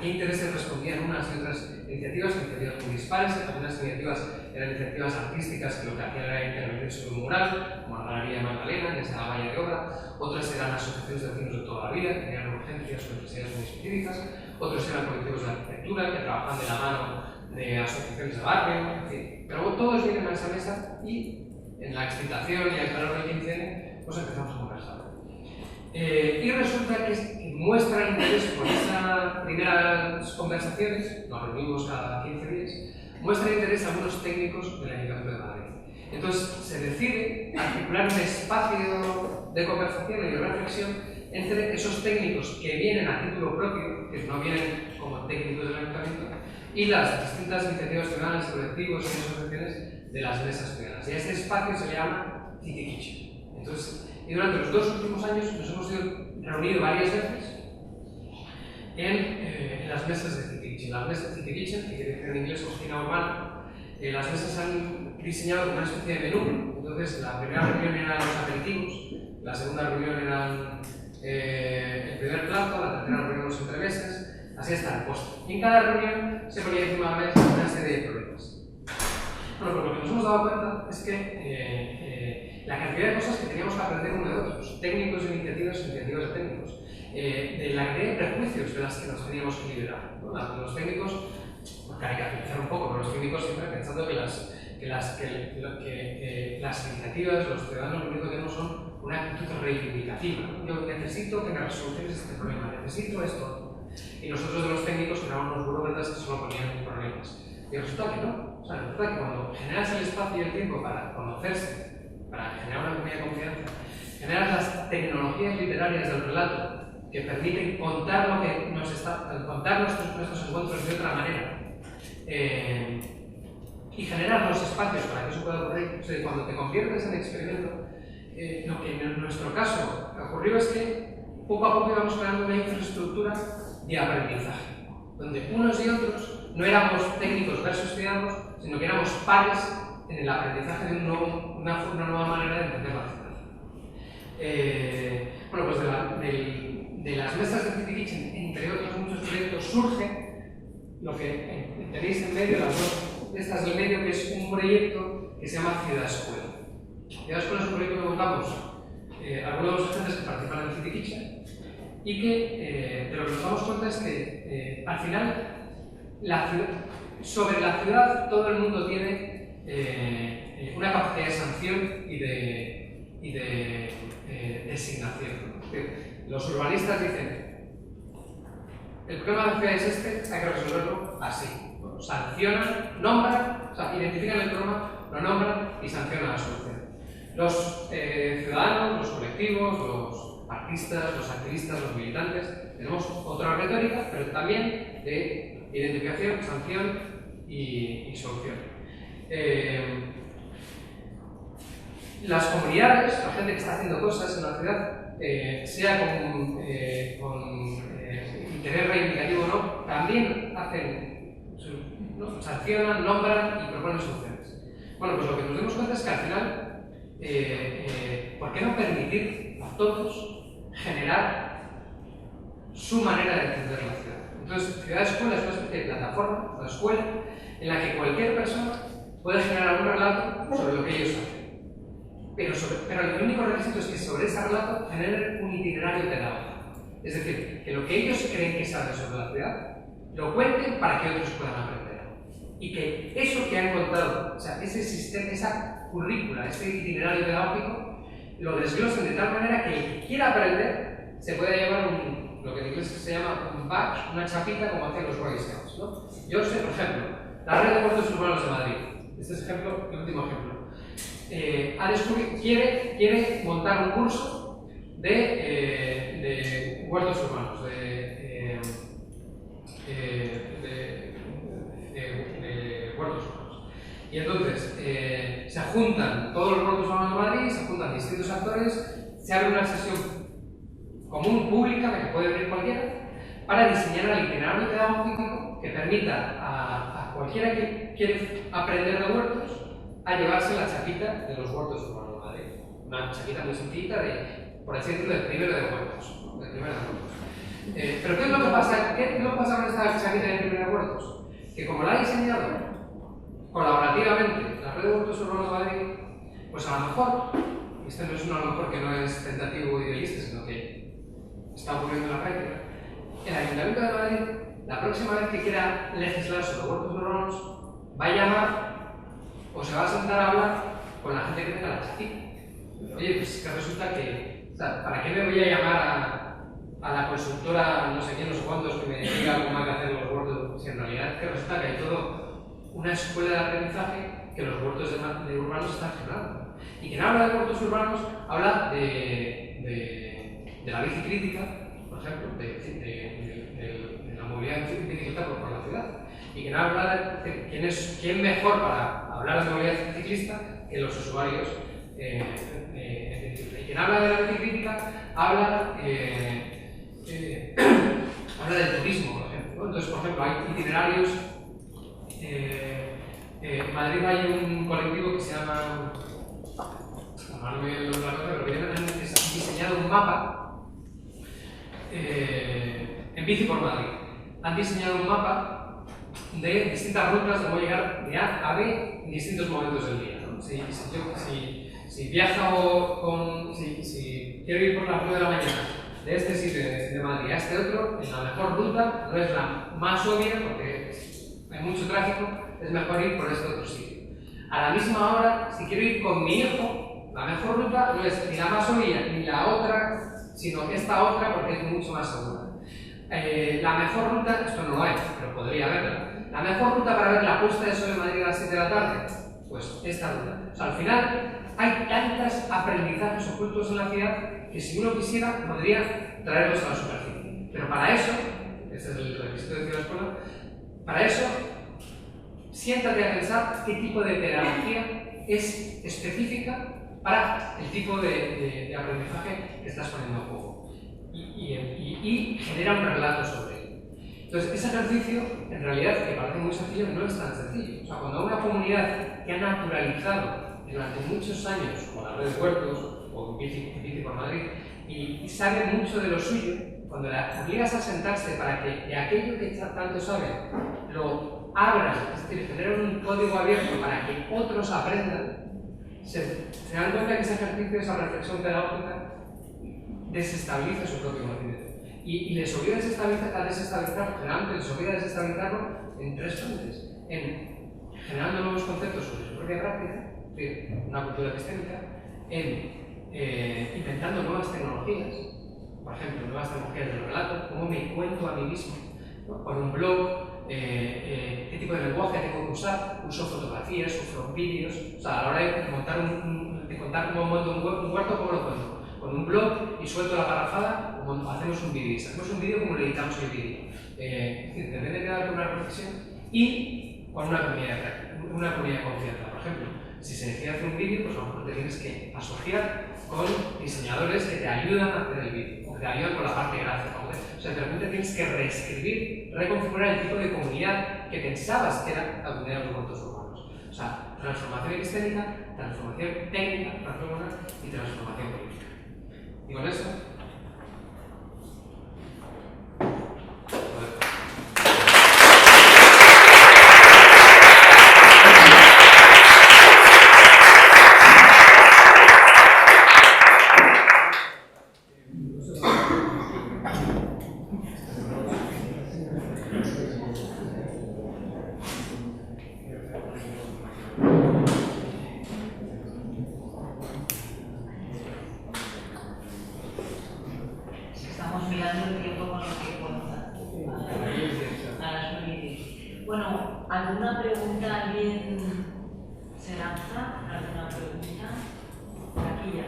intereses respondían unas y otras iniciativas muy dispares. Algunas iniciativas eran iniciativas artísticas que lo que hacían era intervenir sobre un mural, como la Galería de Magdalena, que es la Valla de Obra. Otras eran asociaciones de vecinos de toda la vida, que tenían urgencias o necesidades muy específicas. Otros eran colectivos de arquitectura, que trabajaban de la mano de asociaciones de barrio, en fin. Pero todos vienen a esa mesa y en la excitación y al calor del 15N, pues empezamos a conversar. Y resulta que muestran interés por esas primeras conversaciones, nos reunimos cada 15 días, muestran interés algunos técnicos del Ayuntamiento de Madrid. Entonces se decide articular un espacio de conversación y de reflexión entre esos técnicos que vienen a título propio, que no vienen como técnicos del Ayuntamiento, y las distintas iniciativas ciudadanas, colectivos y asociaciones de las mesas ciudadanas. Y a este espacio se le llama City Kitchen. Entonces, y durante los 2 últimos años nos hemos reunido varias veces en las mesas de City Kitchen. Las mesas de City Kitchen, que quiere decir en inglés cocina urbana, las mesas han diseñado como una especie de menú. Entonces, la primera reunión eran los aperitivos, la segunda reunión eran el primer plato, la tercera reunión los entremeses, así hasta el postre. Y en cada reunión se ponía encima de la mesa una serie de problemas. Bueno, pues lo que nos hemos dado cuenta es que la cantidad de cosas que teníamos que aprender uno de otros, técnicos de iniciativas de técnicos, de la cantidad de prejuicios de las que nos teníamos que liberar. ¿No? Los técnicos, por caricaturizar un poco, pero los técnicos siempre pensando que las iniciativas, los ciudadanos, lo único que tenemos son una actitud reivindicativa. Yo necesito que me resoluciones este problema, necesito esto. Y nosotros de los técnicos éramos unos burócratas que solo ponían problemas. Y resulta que no. O sea, resulta que cuando generas el espacio y el tiempo para conocerse, para generar una comunidad de confianza, generas las tecnologías literarias del relato que permiten contar lo que contar nuestros encuentros de otra manera, y generar los espacios para que eso pueda ocurrir. O sea, cuando te conviertes en experimento, lo que en nuestro caso ocurrió es que poco a poco íbamos creando una infraestructura de aprendizaje, donde unos y otros no éramos técnicos versus ciudadanos, sino que éramos pares en el aprendizaje de una nueva manera de entender la ciudad. Bueno, pues de las mesas de City Kitchen, entre otros muchos proyectos, surge lo que tenéis en medio, las dos estas del medio, que es un proyecto que se llama Ciudad Escuela. Ciudad Escuela es un proyecto que montamos algunos de los agentes que participan en City Kitchen, y que de lo que nos damos cuenta es que al final sobre la ciudad todo el mundo tiene una capacidad de sanción y de designación. Los urbanistas dicen, el problema de la ciudad es este, hay que resolverlo así. Bueno, sancionan, nombran, o sea, identifican el problema, lo nombran y sancionan la solución. Los ciudadanos, los colectivos, los artistas, los activistas, los militantes, tenemos otra retórica, pero también de identificación, sanción y solución. Las comunidades, la gente que está haciendo cosas en la ciudad, sea con interés reivindicativo o no, también hacen, ¿no? Sancionan, nombran y proponen soluciones. Bueno, pues lo que nos damos cuenta es que al final, ¿por qué no permitir a todos generar su manera de entender la ciudad? Entonces, Ciudad Escuela es una especie de plataforma, la escuela, en la que cualquier persona puede generar algún relato sobre lo que ellos hacen. Pero el único requisito es que sobre ese relato generen un itinerario pedagógico. Es decir, que lo que ellos creen que saben sobre la ciudad, lo cuenten para que otros puedan aprender. Y que eso que han contado, o sea, ese sistema, esa currícula, ese itinerario pedagógico, lo desglosen de tal manera que el que quiera aprender se pueda llevar lo que en inglés se llama un badge, una chapita, como hacían los Boy Scouts, ¿no? Yo sé, por ejemplo, la red de huertos urbanos de Madrid. Este es el último ejemplo. Quiere montar un curso de huertos urbanos, de huertos urbanos. Y entonces se juntan todos los huertos urbanos de Madrid, se juntan distintos actores, se abre una sesión común, pública, en la que puede venir cualquiera, para diseñar el itinerario pedagógico que permita a cualquiera que quiere aprender de huertos a llevarse la chapita de los huertos urbanos de Madrid. una chaqueta muy sencillita de, por así decirlo, del primero de huertos, ¿no? Pero ¿qué es lo que pasa? ¿Qué es lo que pasa con esta chaqueta de primero de huertos? Que como la ha diseñado colaborativamente la Red de Huertos Urbanos de Madrid, pues a lo mejor, este no es un a lo mejor que no es tentativo o idealista, sino que está ocurriendo en la práctica, el Ayuntamiento de Madrid, la próxima vez que quiera legislar sobre huertos urbanos, va a llamar o se va a sentar a hablar con la gente que tenga la chaqueta. Oye, pues que resulta que, o sea, ¿para qué me voy a llamar a la consultora no sé quién, no sé cuántos, que me diga cómo hay que hacer los huertos? Si en realidad es que resulta que hay todo una escuela de aprendizaje que los huertos de urbanos están generando. Y quien habla de huertos urbanos habla de la bicicrítica, por ejemplo, de la movilidad en bicicleta por la ciudad. Y quien habla de quién mejor para hablar de movilidad ciclista que los usuarios en bicicleta. Y quien habla de la bicicrítica habla del turismo, por ejemplo, ¿no? Entonces, por ejemplo, hay itinerarios. En Madrid hay un colectivo que se llama, no me voy a nombrar, pero que han diseñado un mapa en Bici por Madrid. Han diseñado un mapa de distintas rutas de cómo llegar de A a B en distintos momentos del día, ¿no? Si viajo si quiero ir por las 9 de la mañana de este sitio de Madrid a este otro, en la mejor ruta, no es la más obvia porque hay mucho tráfico, es mejor ir por este otro sitio. A la misma hora, si quiero ir con mi hijo, la mejor ruta no es ni la más obvia ni la otra, sino esta otra porque es mucho más segura. La mejor ruta, esto no lo hay, pero podría haberla. La mejor ruta para ver la puesta de sol en Madrid a las 7 de la tarde, pues esta ruta. O sea, al final hay tantos aprendizajes ocultos en la ciudad que si uno quisiera podría traerlos a la superficie. Pero para eso, este es el requisito de Ciudad Escuela, para eso siéntate a pensar qué tipo de pedagogía es específica para el tipo de aprendizaje que estás poniendo en juego y genera un relato sobre ello. Entonces, ese ejercicio, en realidad, que parece muy sencillo, no es tan sencillo. O sea, cuando una comunidad que ha naturalizado durante muchos años, como la Red de Huertos o Bici por Madrid, y sabe mucho de lo suyo, cuando la obligas a sentarse para que de aquello que tanto sabe lo abran, es decir, generar un código abierto para que otros aprendan, se dan cuenta que ese ejercicio, esa reflexión pedagógica, desestabiliza su propio conocimiento. Y les obliga a desestabilizarlo, generalmente les obliga a desestabilizarlo en tres frentes: en generando nuevos conceptos sobre su propia práctica, es decir, una cultura epistémica, en inventando nuevas tecnologías, por ejemplo, nuevas tecnologías del relato, cómo me cuento a mí mismo, ¿no? Por un blog, qué tipo de lenguaje tengo que usar, uso fotografías, uso vídeos, o sea, a la hora de montar de contar cómo monto un huerto, ¿cómo lo cuento? Con un blog y suelto la parrafada, o hacemos un vídeo, y sacamos un vídeo como le editamos el vídeo. Es decir, debe de quedar con una reflexión y con una comunidad de confianza. Por ejemplo, si se decide hacer un vídeo, pues a lo mejor te tienes que asociar con diseñadores que te ayudan a hacer el vídeo, o que te ayudan con la parte gráfica. O sea, de repente tienes que reescribir, reconfigurar el tipo de comunidad que pensabas que era la comunidad de los huertos urbanos. O sea, transformación epistémica, transformación técnica, y transformación política. Y con eso, estamos mirando el tiempo con lo que podemos hacer. A las 9:10. Bueno, ¿alguna pregunta? ¿Alguien se lanza? ¿Alguna pregunta? Aquí ya.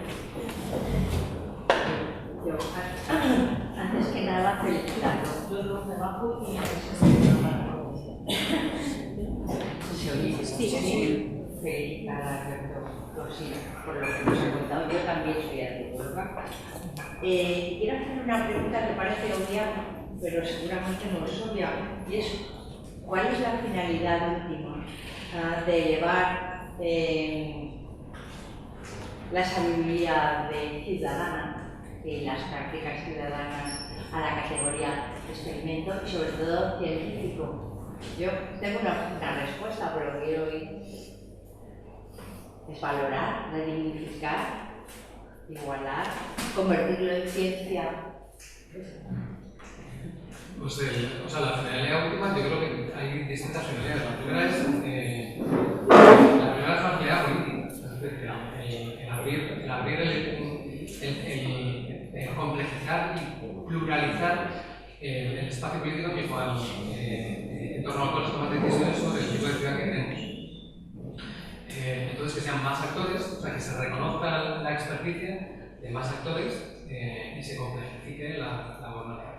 Yo, antes que nada, felicitarlo. Yo lo debajo y eso ¿Se oye? Sí. Felicitar a Alberto por lo que nos ha contado. Yo también soy de Huelva. Quiero hacer una pregunta que parece obvia, pero seguramente no es obvia, y es: ¿cuál es la finalidad última de llevar la sabiduría de ciudadana y las prácticas ciudadanas a la categoría de experimento y sobre todo científico. Yo tengo una respuesta, pero lo que quiero oír es valorar, redignificar, igualar, convertirlo en ciencia. Pues la finalidad última, yo creo que hay distintas finalidades. La primera es la finalidad política, es decir, el abrir el complejizar y pluralizar el espacio político en torno al cual se toman decisiones sobre el tipo de ciudad que tenemos. Entonces, que sean más actores, o sea, que se reconozca la experticia de más actores y se complejifique la gobernanza.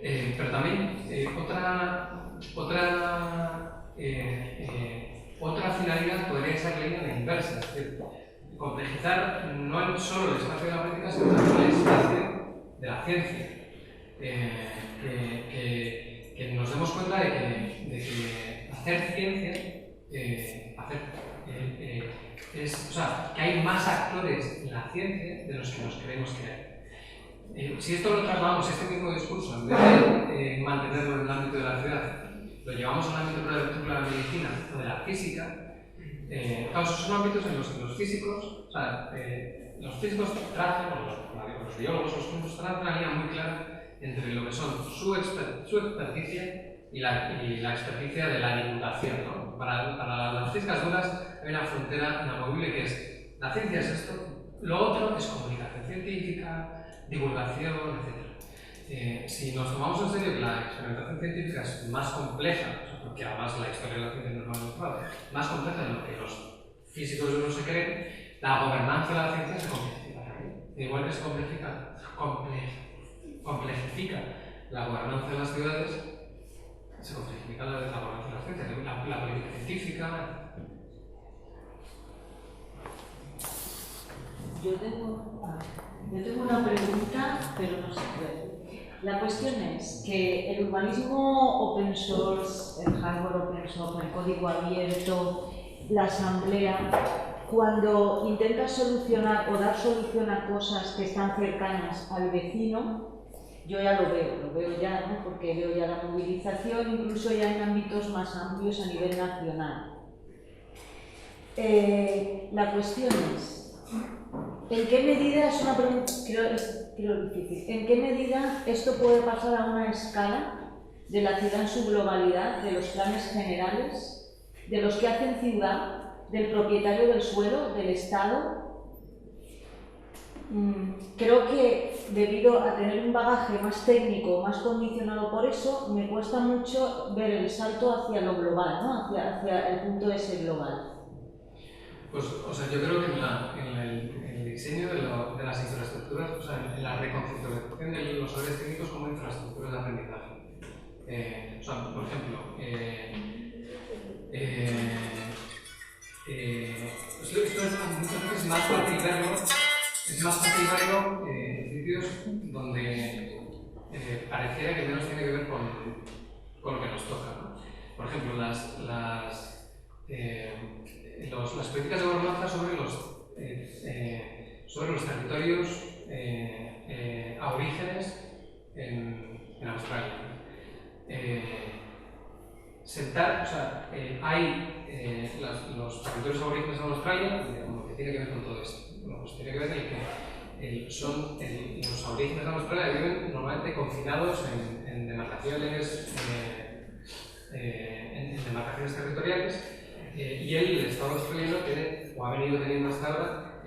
Pero también otra finalidad podría ser leída en la inversa, es decir, complejizar no solo el espacio de la política, sino también el espacio de la ciencia. Que nos demos cuenta de que hacer ciencia, que hay más actores en la ciencia de los que nos creemos que hay. Si esto lo trasladamos, este mismo discurso, en vez de mantenerlo en el ámbito de la ciudad, lo llevamos al ámbito, por ejemplo, de la medicina o de la física, claro, esos son ámbitos en los que los físicos, los físicos trazan, los biólogos, los químicos trazan una línea muy clara entre lo que son su experticia y la experticia de la divulgación, ¿no? Para las físicas duras hay una frontera inamovible que es: la ciencia es esto, lo otro es comunicación científica, divulgación, etc. Si nos tomamos en serio que la experimentación científica es más compleja, porque además la historia de la ciencia nos lo ha demostrado, más compleja de lo que los físicos no se creen, la gobernanza de la ciencia se complejifica. Igual que se complejifica la gobernanza de las ciudades, se complejifica la gobernanza de la ciencia, la política científica. Yo tengo una pregunta, pero no sé. La cuestión es que el urbanismo open source, el hardware open source, el código abierto, la asamblea, cuando intenta solucionar o dar solución a cosas que están cercanas al vecino, yo ya lo veo ya, ¿no? Porque veo ya la movilización, incluso ya en ámbitos más amplios a nivel nacional. La cuestión es, ¿en qué medida, es una pregunta, creo difícil, en qué medida esto puede pasar a una escala de la ciudad en su globalidad, de los planes generales, de los que hacen ciudad, del propietario del suelo, del Estado? Creo que debido a tener un bagaje más técnico, más condicionado por eso, me cuesta mucho ver el salto hacia lo global, ¿no? hacia el punto ese global. Pues, yo creo que en el diseño de las infraestructuras, en la reconceptualización de los saberes técnicos como infraestructuras de aprendizaje. Por ejemplo, esto es muchas veces más fácil verlo en sitios donde pareciera que menos tiene que ver con lo que nos toca, ¿no? Por ejemplo, las políticas de gobernanza sobre los territorios aborígenes en Australia. Hay los territorios aborígenes en Australia, lo que tiene que ver con todo esto. Bueno, pues tiene que ver que los aborígenes en Australia viven normalmente confinados en demarcaciones territoriales. Y el Estado australiano tiene, o ha venido teniendo hasta ahora,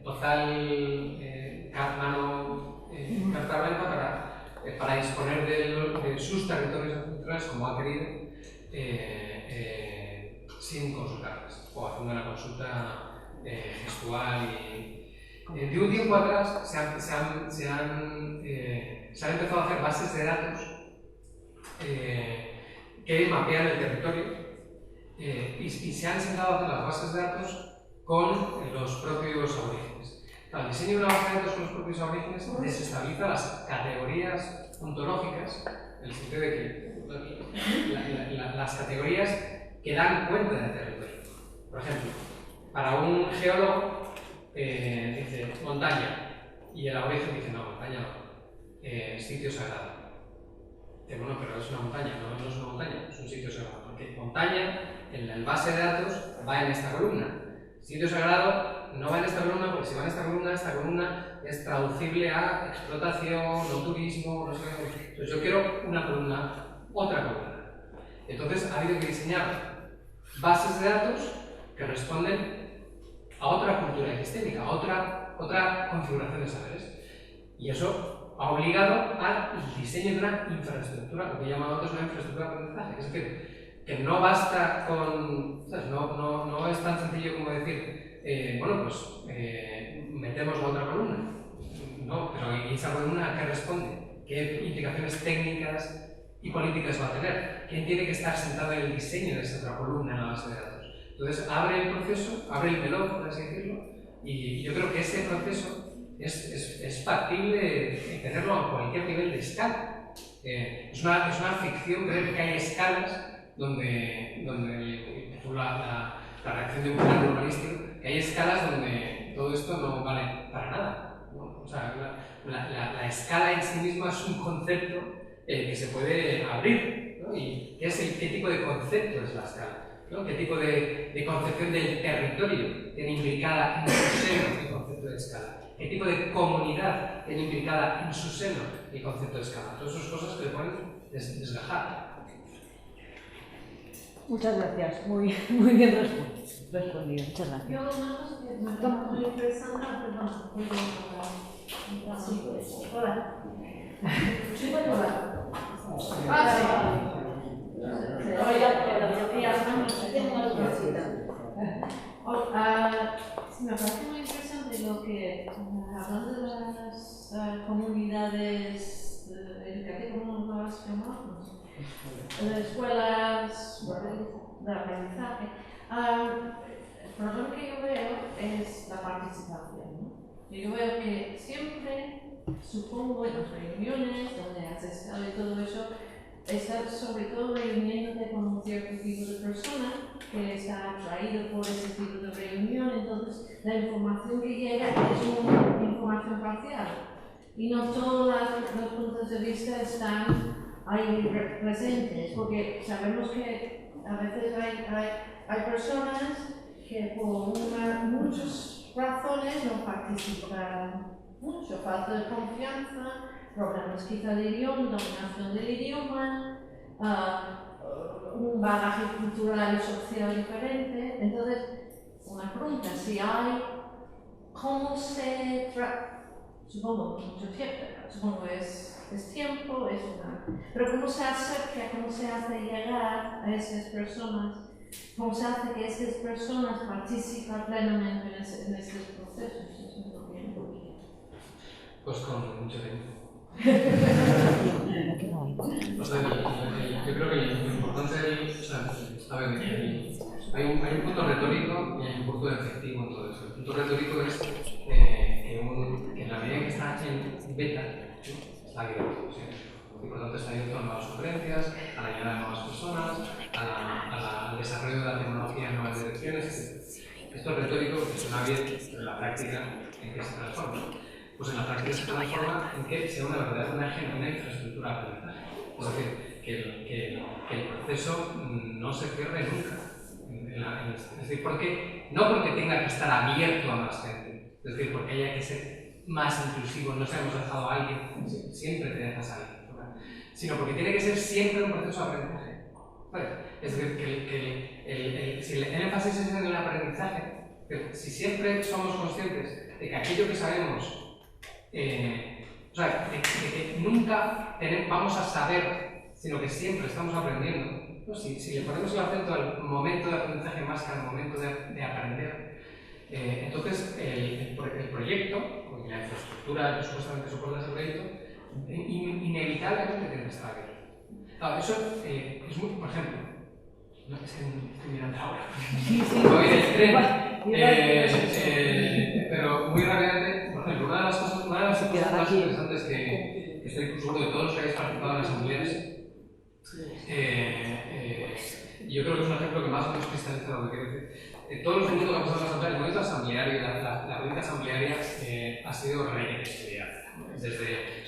total carta blanca para disponer de sus territorios ancestrales como ha querido, sin consultarles, o haciendo una consulta gestual. De un tiempo atrás se han empezado a hacer bases de datos que mapean el territorio. Y se han sentado a hacer las bases de datos con los propios aborígenes. El diseño de una base de datos con los propios aborígenes desestabiliza las categorías ontológicas, en el sentido de que las categorías que dan cuenta del territorio. Por ejemplo, para un geólogo, dice montaña, y el aborigen dice no, montaña no, sitio sagrado. Dice, bueno, pero es una montaña, no es una montaña, es un sitio sagrado, porque montaña en el base de datos va en esta columna. Sitio sagrado no va en esta columna porque si va en esta columna es traducible a explotación, no turismo, no sé qué. Entonces yo quiero una columna, otra columna. Entonces ha habido que diseñar bases de datos que responden a otra cultura epistémica, a otra configuración de saberes. Y eso ha obligado al diseño de una infraestructura, lo que llaman otros una infraestructura de aprendizaje. Es decir, que no basta con, ¿sabes? No es tan sencillo como decir, bueno, pues metemos la otra columna. No, pero ¿y esa columna a qué responde? ¿Qué implicaciones técnicas y políticas va a tener? ¿Quién tiene que estar sentado en el diseño de esa otra columna en la base de datos? Entonces abre el proceso, abre el melón, por así decirlo, y yo creo que ese proceso es factible tenerlo a cualquier nivel de escala. Es una ficción creer que hay escalas donde la reacción de un plan urbanístico, que hay escalas donde todo esto no vale para nada, ¿no? O sea, la escala en sí misma es un concepto que se puede abrir, ¿no? Y ¿qué tipo de concepto es la escala? ¿No? ¿Qué tipo de concepción del territorio tiene implicada en su seno el concepto de escala? ¿Qué tipo de comunidad tiene implicada en su seno el concepto de escala? Todas esas cosas que le pueden desgajar. Muchas gracias, muy bien respondido. Muchas gracias. Yo una cosa que me está muy interesante, perdón, hola. Sí, puedo hablar. Me parece muy interesante lo que, hablando de las comunidades educativas, ¿cómo las llamamos? Escuelas de aprendizaje. El problema que yo veo es la participación, ¿no? Yo veo que siempre, supongo, en las reuniones donde has estado y todo eso, estás sobre todo reuniéndote con un cierto tipo de persona que está atraído por ese tipo de reunión, entonces la información que llega es una información parcial y no todos los puntos de vista están ahí presentes, porque sabemos que a veces hay personas que por muchas razones no participan mucho, falta de confianza, problemas quizá de idioma, dominación del idioma, un bagaje cultural y social diferente. Entonces, una pregunta, si hay, ¿cómo se supongo, mucho tiempo, supongo es tiempo, es una... Pero ¿cómo se acerca, cómo se hace llegar a esas personas? ¿Cómo se hace que esas personas participen plenamente en estos procesos? Pues con mucho tiempo. O sea, yo creo que lo importante es, a ver, hay un punto retórico y hay un punto efectivo en todo eso. El punto retórico es que en la medida en que está en beta, está abierto. Y por lo tanto está abierto a nuevas conferencias, a la llegada de nuevas personas, al desarrollo de la tecnología en nuevas direcciones, etc. Esto es retórico porque suena bien, pero en la práctica, ¿en qué se transforma? Pues en la práctica se transforma en que sea una genuina infraestructura de aprendizaje. Es decir, que el proceso no se cierre nunca. Es decir, no porque tenga que estar abierto a más gente, es decir, porque haya que ser más inclusivo, no se hemos dejado a alguien, siempre te dejas a alguien, ¿no? Sino porque tiene que ser siempre un proceso de aprendizaje. ¿Vale? Es decir, si el énfasis es en el aprendizaje, si siempre somos conscientes de que aquello que sabemos, o sea, de que nunca vamos a saber, sino que siempre estamos aprendiendo, ¿no? Si le ponemos el acento al momento de aprendizaje más que al momento de aprender, entonces el proyecto, porque la infraestructura que supuestamente soporta ese proyecto, inevitablemente tiene que estar abierto. Claro, eso es muy, por ejemplo, no es que estoy mirando ahora, voy del tren, pero muy rápidamente, por ejemplo, una de las cosas más interesantes que estoy seguro de todos los que habéis participado en las asambleas, yo creo que es un ejemplo que más o menos cristaliza lo que quiero decir. todo el mundo que ha pasado en la asamblea, el movimiento asambleario, la política asamblearia ha sido reestudiada.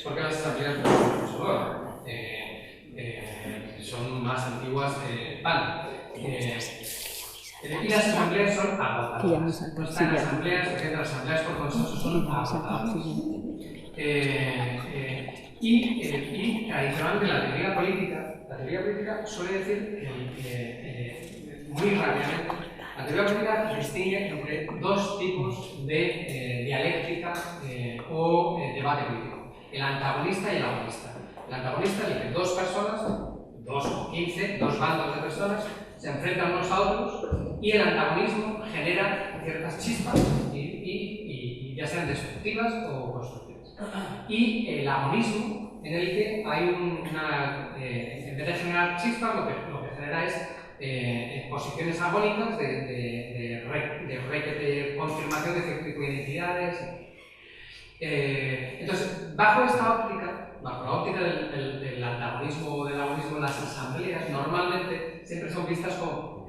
Porque las asambleas son más antiguas que PAN. Y las asambleas son agotadas. No están en asambleas, porque las asambleas por consenso son agotadas. Y tradicionalmente la teoría política suele decir muy rápidamente, la teoría política distingue entre dos tipos de dialéctica o debate político: el antagonista y el agonista. El antagonista dice dos personas, 2 o 15, dos bandos de personas, se enfrentan unos a otros, y el antagonismo genera ciertas chispas, y ya sean destructivas o constructivas. Y el agonismo, en el que hay en vez de generar chispas, lo que genera es posiciones agónicas de confirmación de ciertas identidades. Entonces, bajo esta óptica, bajo la óptica del antagonismo o del agonismo en las asambleas, normalmente siempre son vistas como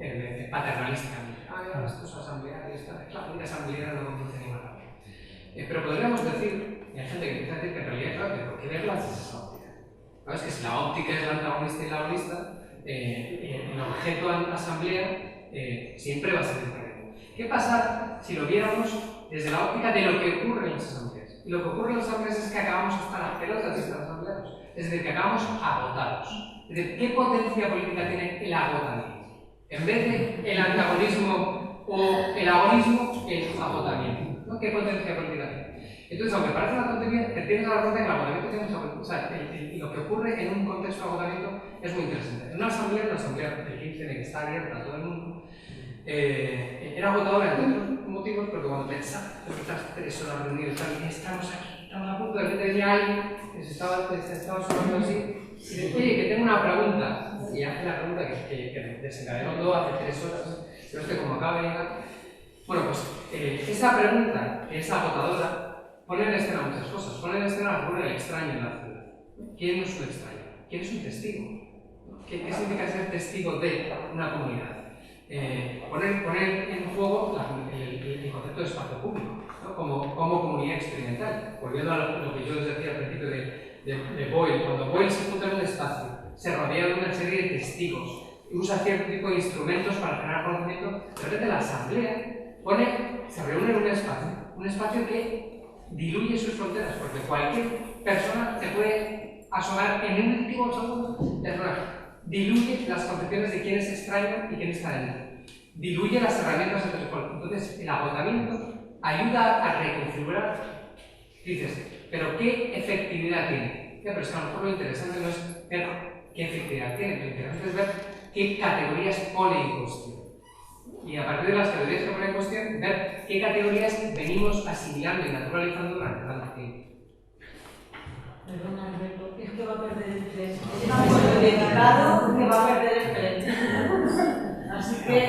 paternalísticamente. Esto es asamblea, la política asamblear no dice ni nada. Pero podríamos decir, y hay gente que empieza a decir que en realidad, claro, ¿por qué verlas desde esa óptica? ¿Sabes? Que si la óptica es el antagonista y la agonista, el objeto de la asamblea siempre va a ser diferente. ¿Qué pasa si lo viéramos desde la óptica de lo que ocurre en las asambleas? Y lo que ocurre en las asambleas es que acabamos hasta las pelotas de estar asambleados. Es decir, que acabamos agotados. Es decir, ¿qué potencia política tiene el agotamiento? En vez de el antagonismo o el agonismo, el agotamiento, ¿no? ¿Qué potencia política tiene? Entonces, aunque parece una tontería, te tienes que dar cuenta que el agotamiento tiene mucha potencia. O sea, lo que ocurre en un contexto de agotamiento es muy interesante. En una asamblea del 15, de que está abierta a todo el mundo, era agotadora entre otros motivos, porque cuando pensás, estás 3 horas reunidos, estamos aquí, estamos a punto, de repente venía alguien que se estaba sonando así, y dice, oye, que tengo una pregunta, y hace la pregunta que desencadenó todo hace 3 horas, pero como acaba de llegar. Bueno, pues esa pregunta, que es agotadora, pone en escena muchas cosas. Pone en escena la figura del extraño en la ciudad. ¿Quién es un extraño? ¿Quién es un testigo? ¿Qué significa ser testigo de una comunidad? Poner en juego el concepto de espacio público, ¿no? como comunidad experimental. Volviendo a lo que yo les decía al principio de Boyle, cuando Boyle se junta en un espacio, se rodea de una serie de testigos, usa cierto tipo de instrumentos para generar conocimiento, de repente la asamblea se reúne en un espacio que diluye sus fronteras, porque cualquier persona se puede asomar en un último segundo de diluye las concepciones de quién es extraño y quién está dentro. Diluye las herramientas entre los cuerpos. Entonces, el agotamiento ayuda a reconfigurar. Dices, ¿pero qué efectividad tiene? Pero es que a lo mejor lo interesante no es ver qué efectividad tiene, lo interesante es ver qué categorías pone en cuestión. Y a partir de las categorías que pone en cuestión, ver qué categorías venimos asimilando y naturalizando durante tanto tiempo. Perdona, Alberto, es que va a perder el tren. Es un dedicado que va a perder el tren. Así que